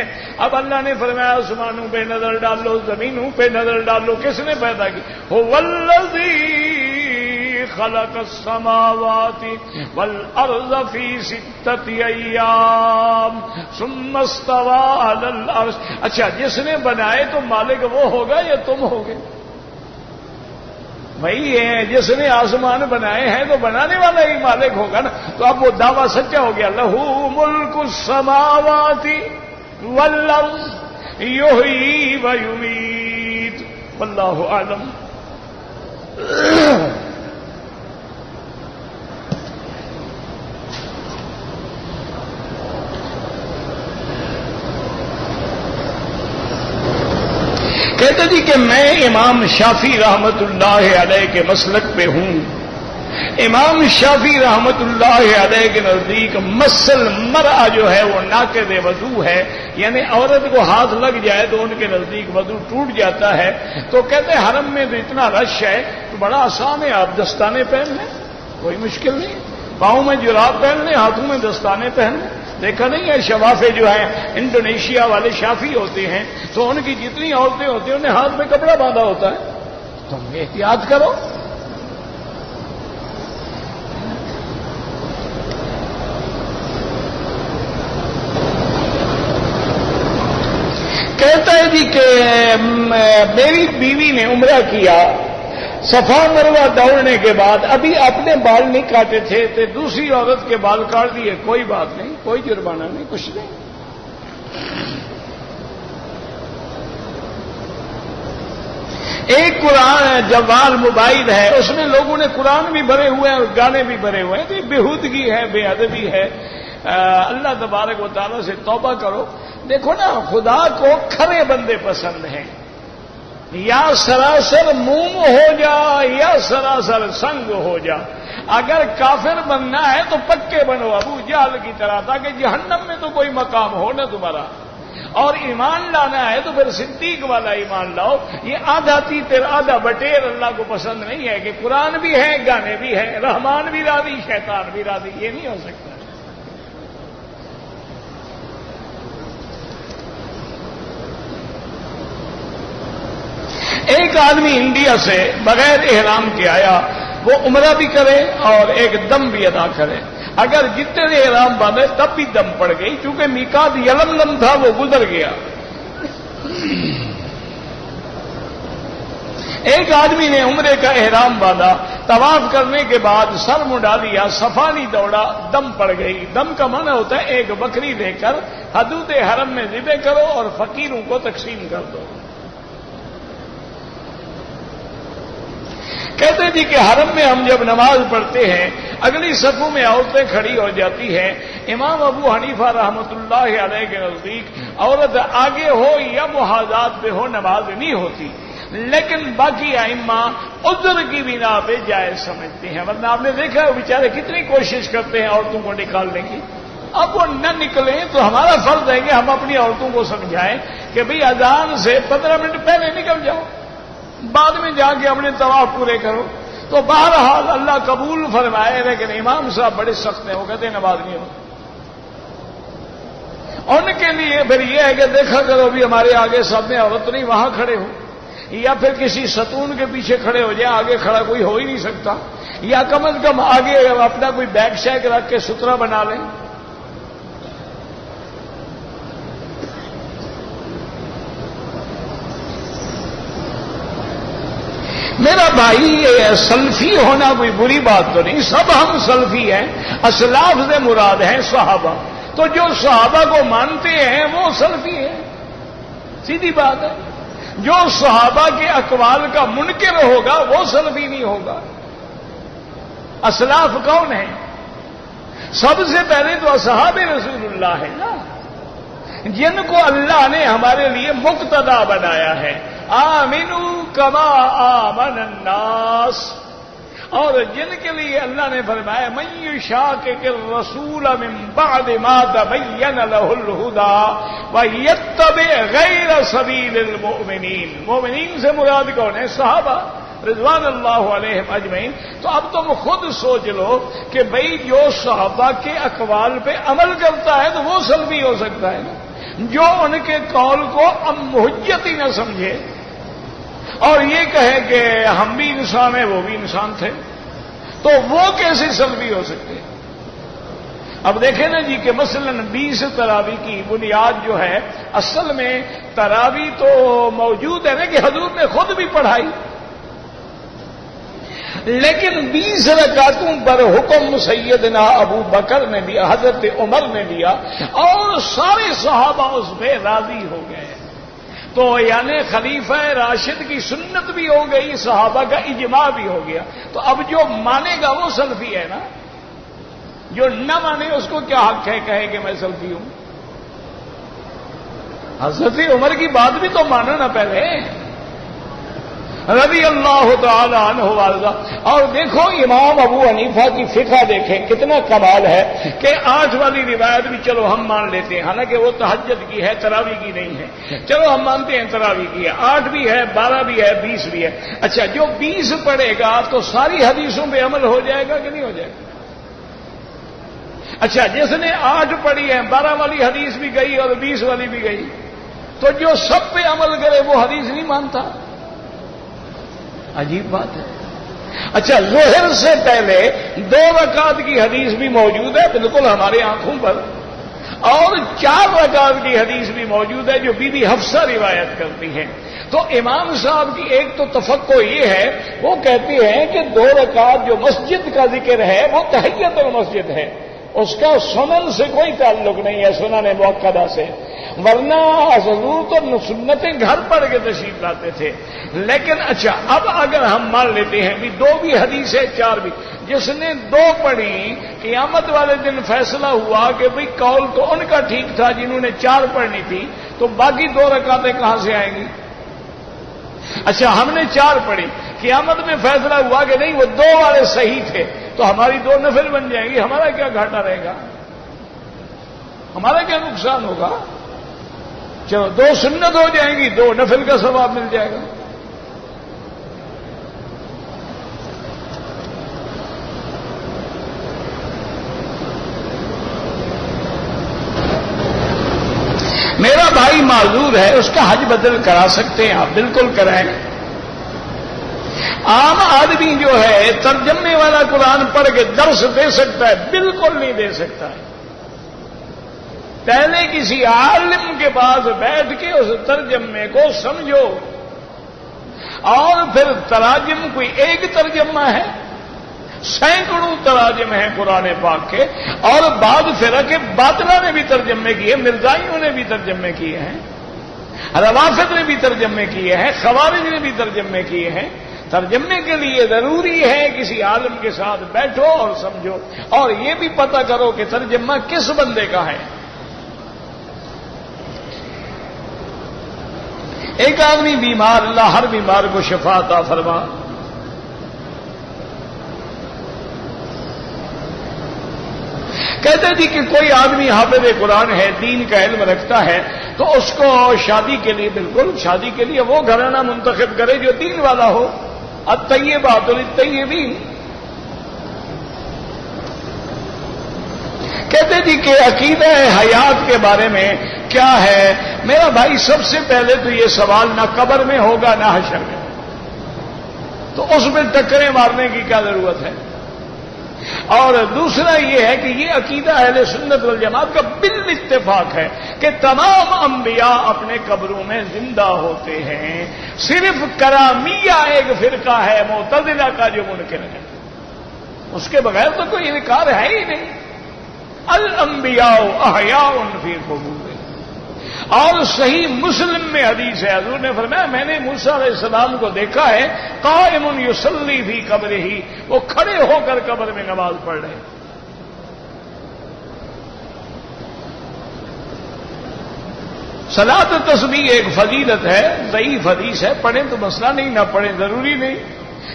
اب اللہ نے فرمایا آسمانوں پہ نظر ڈالو، زمینوں پہ نظر ڈالو، کس نے پیدا کی؟ هو الذی خلق السماوات والارض فی 6 ایام ثم استوى علی العرش۔ اچھا جس نے بنائے تو مالک وہ ہوگا یا تم ہوگے؟ وہی ہے، جس نے آسمان بنائے ہیں تو بنانے والا ہی مالک ہوگا نا۔ تو اب وہ دعویٰ سچا ہو گیا، لہ ملک السماوات والارض یحیی و یمیت واللہ اعلم۔ کہتے جی کہ میں امام شافعی رحمت اللہ علیہ کے مسلک پہ ہوں۔ امام شافعی رحمت اللہ علیہ کے نزدیک مسل مر'a جو ہے وہ ناقض وضو ہے، یعنی عورت کو ہاتھ لگ جائے تو ان کے نزدیک وضو ٹوٹ جاتا ہے۔ تو کہتے ہیں حرم میں تو اتنا رش ہے تو بڑا آسان ہے، آپ دستانے پہن لیں، کوئی مشکل نہیں، پاؤں میں جراب پہن لیں، ہاتھوں میں دستانے پہن لیں۔ دیکھا نہیں ہے شوافے جو ہیں انڈونیشیا والے شافی ہوتے ہیں تو ان کی جتنی عورتیں ہوتی ہیں انہیں ہاتھ میں کپڑا باندھا ہوتا ہے، تم احتیاط کرو۔ کہتا ہے جی کہ میری بیوی نے عمرہ کیا، صفا مروہ دوڑنے کے بعد ابھی اپنے بال نہیں کاٹے تھے تو دوسری عورت کے بال کاٹ دیے، کوئی بات نہیں، کوئی جرمانہ نہیں، کچھ نہیں۔ ایک قرآن جوال موبائل ہے، اس میں لوگوں نے قرآن بھی بھرے ہوئے ہیں اور گانے بھی بھرے ہوئے ہیں، تو یہ بےہودگی ہے، بے ادبی ہے۔ اللہ تبارک و تعالیٰ سے توبہ کرو۔ دیکھو نا خدا کو کھرے بندے پسند ہیں، یا سراسر موم ہو جا یا سراسر سنگ ہو جا۔ اگر کافر بننا ہے تو پکے بنو ابو جہل کی طرح، تاکہ جہنم میں تو کوئی مقام ہو نہ تمہارا۔ اور ایمان لانا ہے تو پھر صدیق والا ایمان لاؤ۔ یہ آدھا تیتر آدھا بٹیر اللہ کو پسند نہیں ہے کہ قرآن بھی ہے گانے بھی ہے، رحمان بھی راضی شیطان بھی راضی، یہ نہیں ہو سکتا۔ ایک آدمی انڈیا سے بغیر احرام کے آیا، وہ عمرہ بھی کرے اور ایک دم بھی ادا کرے۔ اگر جتنے احرام باندھے تب بھی دم پڑ گئی، چونکہ میقات یلملم تھا وہ گزر گیا۔ ایک آدمی نے عمرے کا احرام باندھا، طواف کرنے کے بعد سر منڈا لیا، صفا نہیں دوڑا، دم پڑ گئی۔ دم کا معنی ہوتا ہے ایک بکری لے کر حدود حرم میں ذبح کرو اور فقیروں کو تقسیم کر دو۔ کہتے ہیں جی کہ حرم میں ہم جب نماز پڑھتے ہیں اگلی صفوں میں عورتیں کھڑی ہو جاتی ہیں. امام ابو حنیفہ رحمۃ اللہ علیہ کے نزدیک عورت آگے ہو یا محاذات پہ ہو نماز نہیں ہوتی، لیکن باقی ائمہ عذر کی بنا پہ جائز سمجھتے ہیں. ورنہ آپ نے دیکھا وہ بیچارے کتنی کوشش کرتے ہیں عورتوں کو نکالنے کی. اب وہ نہ نکلیں تو ہمارا فرض ہے کہ ہم اپنی عورتوں کو سمجھائیں کہ بھئی اذان سے 15 منٹ پہلے نکل جاؤ، بعد میں جا کے اپنے طواف پورے کرو. تو بہرحال اللہ قبول فرمائے، لیکن امام صاحب بڑے سخت ہیں، وہ کہتے ہیں نماز نہیں ہو. ان کے لیے پھر یہ ہے کہ دیکھا کرو بھی ہمارے آگے سب میں عورت نہیں، وہاں کھڑے ہو یا پھر کسی ستون کے پیچھے کھڑے ہو جائے، آگے کھڑا کوئی ہو ہی نہیں سکتا، یا کم از کم آگے اپنا کوئی بیگ شیک رکھ کے سترا بنا لیں. میرا بھائی سلفی ہونا کوئی بری بات تو نہیں، سب ہم سلفی ہیں. اسلاف سے مراد ہیں صحابہ، تو جو صحابہ کو مانتے ہیں وہ سلفی ہیں، سیدھی بات ہے. جو صحابہ کے اقوال کا منکر ہوگا وہ سلفی نہیں ہوگا. اسلاف کون ہے؟ سب سے پہلے تو اصحاب رسول اللہ ہے نا، جن کو اللہ نے ہمارے لیے مقتدا بنایا ہے. آمنو کما آمن الناس، اور جن کے لیے اللہ نے فرمایا من یشاقق الرسول من بعد ما تبین له الهدى ویتبع غیر سبیل المؤمنین. مومنین سے مراد کون ہے؟ صحابہ رضوان اللہ علیہم اجمعین. تو اب تم خود سوچ لو کہ بھئی جو صحابہ کے اقوال پہ عمل کرتا ہے تو وہ سلفی ہو سکتا ہے نا. جو ان کے قول کو حجت ہی نہ سمجھے اور یہ کہے کہ ہم بھی انسان ہیں وہ بھی انسان تھے، تو وہ کیسے سلفی ہو سکتے ہیں؟ اب دیکھیں نا جی کہ مثلا 20 تراویح کی بنیاد جو ہے، اصل میں تراویح تو موجود ہے نا کہ حضور نے خود بھی پڑھائی، لیکن 20 رکعتوں پر حکم سیدنا ابو بکر نے دیا، حضرت عمر نے دیا، اور سارے صحابہ اس پہ راضی ہو گئے. تو یعنی خلیفہ راشد کی سنت بھی ہو گئی، صحابہ کا اجماع بھی ہو گیا. تو اب جو مانے گا وہ سلفی ہے نا، جو نہ مانے اس کو کیا حق ہے کہے کہ میں سلفی ہوں؟ حضرت عمر کی بات بھی تو مانو نا پہلے، رضی اللہ تعالی عنہ وارضہ. اور دیکھو امام ابو حنیفہ کی فقہ دیکھیں کتنا کمال ہے کہ 8 والی روایت بھی چلو ہم مان لیتے ہیں، حالانکہ وہ تہجد کی ہے، تراویح کی نہیں ہے. چلو ہم مانتے ہیں تراویح کی ہے، 8 بھی ہے، 12 بھی ہے، 20 بھی ہے. اچھا جو 20 پڑھے گا تو ساری حدیثوں پہ عمل ہو جائے گا کہ نہیں ہو جائے گا؟ اچھا جس نے 8 پڑھی ہے، 12 والی حدیث بھی گئی اور 20 والی بھی گئی، تو جو سب پہ عمل کرے وہ حدیث نہیں مانتا. عجیب بات ہے. اچھا ظہر سے پہلے 2 رکعت کی حدیث بھی موجود ہے بالکل ہماری آنکھوں پر، اور 4 رکعت کی حدیث بھی موجود ہے جو بی بی حفصہ روایت کرتی ہیں. تو امام صاحب کی ایک تو تفقہ یہ ہے، وہ کہتے ہیں کہ 2 رکعت جو مسجد کا ذکر ہے وہ تحیت المسجد ہے، اس کا سنن سے کوئی تعلق نہیں ہے، سنن مؤکدہ سے. ورنہ حضور تو سنتیں گھر پڑھ کے تشریف لاتے تھے. لیکن اچھا اب اگر ہم مان لیتے ہیں بھی 2 بھی حدیث ہے 4 بھی، جس نے 2 پڑھی قیامت والے دن فیصلہ ہوا کہ بھئی قول تو ان کا ٹھیک تھا جنہوں نے 4 پڑھنی تھی، تو باقی 2 رکعتیں کہاں سے آئیں گی؟ اچھا ہم نے 4 پڑھی، قیامت میں فیصلہ ہوا کہ نہیں وہ 2 والے صحیح تھے، تو ہماری 2 نفل بن جائیں گی. ہمارا کیا گھاٹا رہے گا؟ ہمارا کیا نقصان ہوگا؟ چلو 2 سنت ہو جائیں گی، 2 نفل کا ثواب مل جائے گا. میرا بھائی معذور ہے، اس کا حج بدل کرا سکتے ہیں آپ، بالکل کرائیں. عام آدمی جو ہے ترجمے والا قرآن پڑھ کے درس دے سکتا ہے؟ بالکل نہیں دے سکتا ہے. پہلے کسی عالم کے پاس بیٹھ کے اس ترجمے کو سمجھو، اور پھر تراجم کوئی ایک ترجمہ ہے، سینکڑوں تراجم ہیں قرآن پاک کے، اور بعد فرقے باطلہ نے بھی ترجمے کیے، مرزائیوں نے بھی ترجمے کیے ہیں، روافض نے بھی ترجمے کیے ہیں، خوارج نے بھی ترجمے کیے ہیں. ترجمے کے لیے ضروری ہے کسی عالم کے ساتھ بیٹھو اور سمجھو، اور یہ بھی پتہ کرو کہ ترجمہ کس بندے کا ہے۔ ایک آدمی بیمار، اللہ ہر بیمار کو شفا عطا فرما۔ کہتے جی کہ کوئی آدمی حافظ قرآن ہے، دین کا علم رکھتا ہے، تو اس کو شادی کے لیے، بالکل شادی کے لیے وہ گھرانہ منتخب کرے جو دین والا ہو۔ الطیبات للطیبین۔ کہتے جی کہ عقیدہ حیات کے بارے میں کیا ہے؟ میرا بھائی سب سے پہلے تو یہ سوال نہ قبر میں ہوگا نہ حشر میں، تو اس میں ٹکریں مارنے کی کیا ضرورت ہے؟ اور دوسرا یہ ہے کہ یہ عقیدہ اہل سنت والجماعت کا بالاتفاق ہے کہ تمام انبیاء اپنے قبروں میں زندہ ہوتے ہیں، صرف کرامیہ ایک فرقہ ہے معتزلہ کا جو منکر ہے، اس کے بغیر تو کوئی انکار ہے ہی نہیں۔ الانبیاء احیاء فی قبورہم۔ اور صحیح مسلم میں حدیث ہے، حضور نے فرمایا میں نے موسیٰ علیہ السلام کو دیکھا ہے قائم یصلی فی قبرہ، وہ کھڑے ہو کر قبر میں نماز پڑھ رہے ہیں۔ صلاۃ تسبیح ایک فضیلت ہے، ضعیف حدیث ہے، پڑھیں تو مسئلہ نہیں، نہ پڑھیں ضروری نہیں،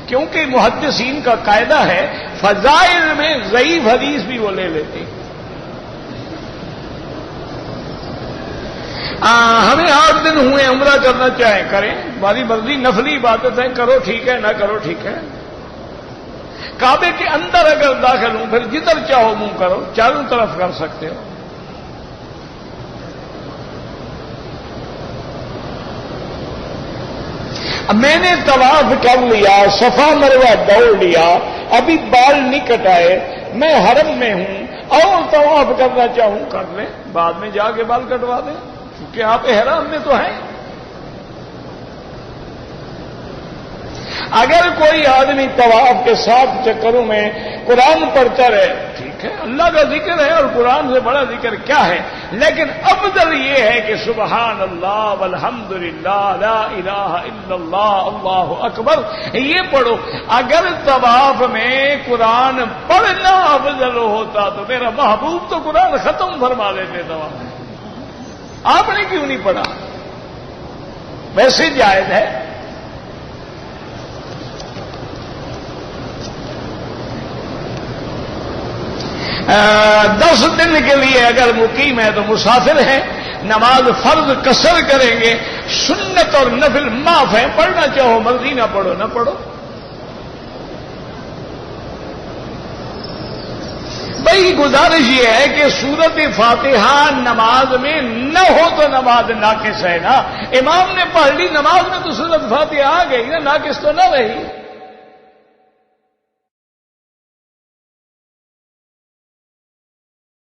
کیونکہ محدثین کا قاعدہ ہے فضائل میں ضعیف حدیث بھی وہ لے لیتے ہیں۔ ہمیں 8 دن ہوئے عمرہ کرنا چاہیں کریں، ہماری مرضی، نفلی عبادت ہے، کرو ٹھیک ہے، نہ کرو ٹھیک ہے۔ کعبے کے اندر اگر داخل ہوں پھر جدھر چاہو منہ کرو، چاروں طرف کر سکتے ہو۔ اب میں نے طواف کر لیا، صفا مروہ دوڑ لیا، ابھی بال نہیں کٹائے، میں حرم میں ہوں اور طواف کرنا چاہوں کر لیں، بعد میں جا کے بال کٹوا دیں، کیونکہ آپ احرام میں تو ہیں۔ اگر کوئی آدمی طواف کے 7 چکروں میں قرآن پڑھتا رہے، ٹھیک ہے، اللہ کا ذکر ہے اور قرآن سے بڑا ذکر کیا ہے، لیکن افضل یہ ہے کہ سبحان اللہ والحمد للہ لا الہ الا اللہ اللہ اکبر یہ پڑھو۔ اگر طواف میں قرآن پڑھنا افضل ہوتا تو میرا محبوب تو قرآن ختم فرما دیتے طواف میں، آپ نے کیوں نہیں پڑھا؟ ویسے جائز ہے۔ 10 دن کے لیے اگر مقیم ہے تو مسافر ہے، نماز فرض قصر کریں گے، سنت اور نفل معاف ہے، پڑھنا چاہو مرضی، نہ پڑھو نہ پڑھو۔ بھائی گزارش یہ ہے کہ سورت فاتحہ نماز میں نہ ہو تو نماز ناقص ہے نا، امام نے پڑھ لی نماز میں تو سورت فاتحہ آ گئی نا، ناقص تو نہ رہی۔